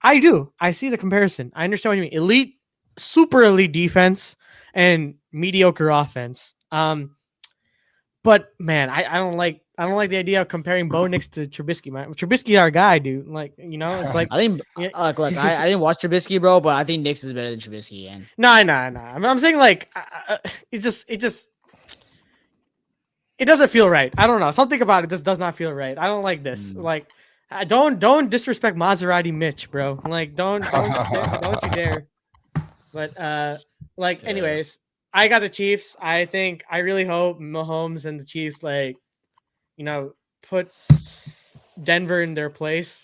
I do. I see the comparison. I understand what you mean. Super elite defense and mediocre offense. But man, I don't like the idea of comparing Bo Nix to Trubisky. Man, Trubisky's our guy, dude. Like, it's like I think. I didn't watch Trubisky, bro, but I think Nix is better than Trubisky. And no. I mean, I'm saying it doesn't feel right. I don't know. Something about it just does not feel right. I don't like this. Like, don't disrespect Maserati Mitch, bro. Like, don't you dare. But anyways, I got the Chiefs. I really hope Mahomes and the Chiefs put Denver in their place.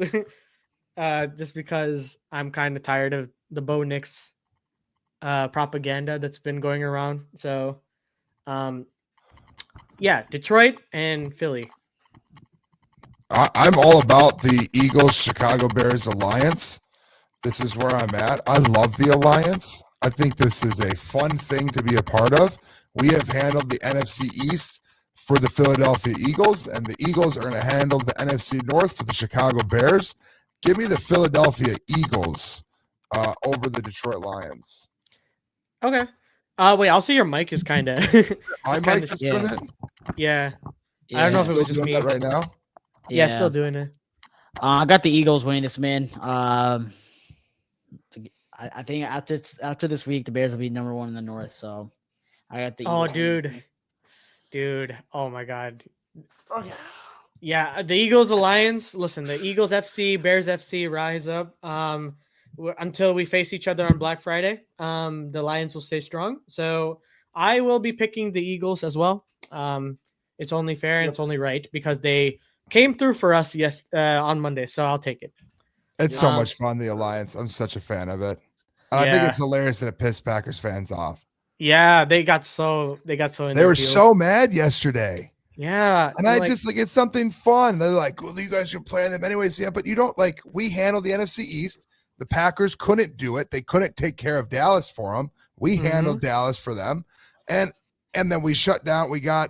Just because I'm kind of tired of the Bo Nix propaganda that's been going around. So, Detroit and Philly. I'm all about the Eagles-Chicago Bears alliance. This is where I'm at. I love the alliance. I think this is a fun thing to be a part of. We have handled the NFC East for the Philadelphia Eagles, and the Eagles are going to handle the NFC North for the Chicago Bears. Give me the Philadelphia Eagles over the Detroit Lions. Okay. Wait, I'll say your mic is kind of. My mic is doing it? Yeah. I don't know if it was just me. That right now? Yeah, still doing it. I got the Eagles winning this, man. I think after this week, the Bears will be number 1 in the North. So I got the Eagles. Oh, dude. Oh my God. Okay. Yeah, the Eagles Alliance. Listen, the Eagles FC, Bears FC, rise up. Until we face each other on Black Friday, the Lions will stay strong. So I will be picking the Eagles as well. It's only fair and it's only right because they came through for us on Monday. So I'll take it. It's so much fun, the Alliance. I'm such a fan of it. And I think it's hilarious that it pissed Packers fans off. Yeah, they got so they were so mad yesterday. Yeah. And I just like, it's something fun. They're like, well, you guys should play them anyways. Yeah, but you don't like, we handled the NFC East. The Packers couldn't do it. They couldn't take care of Dallas for them. We handled Dallas for them. And then we shut down. We got,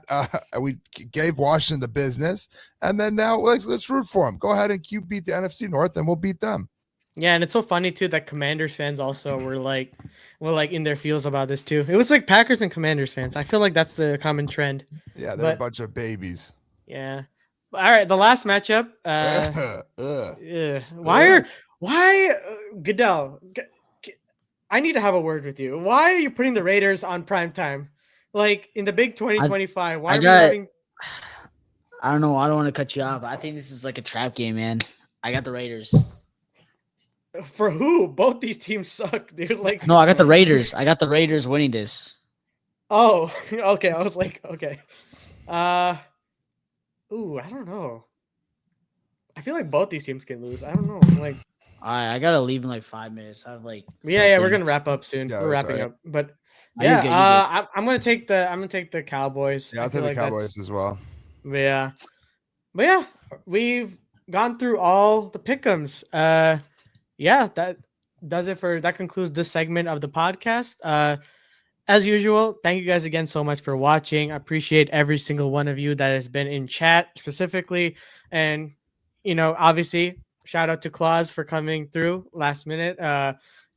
we gave Washington the business. And then now let's root for them. Go ahead and beat the NFC North and we'll beat them. Yeah, and it's so funny too that Commanders fans also were like in their feels about this too. It was like Packers and Commanders fans. I feel like that's the common trend. Yeah, they're a bunch of babies. Yeah. All right, the last matchup. Why Goodell? I need to have a word with you. Why are you putting the Raiders on prime time? Like in the big 2025. Why are we having? I don't know. I don't want to cut you off. But I think this is like a trap game, man. I got the Raiders. For who? Both these teams suck, dude. Like no, I got the Raiders. I got the Raiders winning this. Oh, okay. I was like, okay. I don't know. I feel like both these teams can lose. I don't know. Like, all right, I gotta leave in like 5 minutes. I have like yeah, we're gonna wrap up soon. Yeah, we're wrapping up, but yeah, you're I'm gonna take the Cowboys. Yeah, I'll take the Cowboys as well. But yeah, we've gone through all the pick'ems. Yeah, that concludes this segment of the podcast. As usual, thank you guys again so much for watching. I appreciate every single one of you that has been in chat specifically. And, obviously, shout out to Claus for coming through last minute.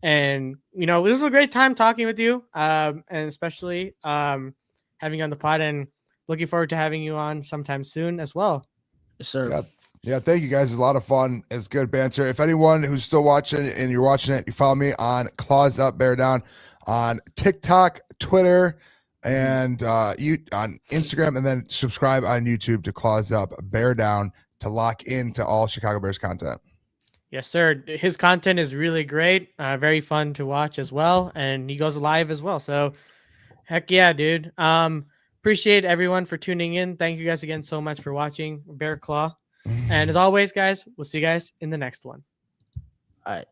And, this was a great time talking with you, and especially having you on the pod, and looking forward to having you on sometime soon as well. Yes, sir. Yeah, thank you guys. It's a lot of fun. It's good banter. If anyone who's still watching and you're watching it, you follow me on Claws Up, Bear Down on TikTok, Twitter, and you on Instagram, and then subscribe on YouTube to Claws Up, Bear Down to lock into all Chicago Bears content. Yes, sir. His content is really great. Very fun to watch as well. And he goes live as well. So heck yeah, dude. Appreciate everyone for tuning in. Thank you guys again so much for watching Bear Claw. And as always, guys, we'll see you guys in the next one. All right.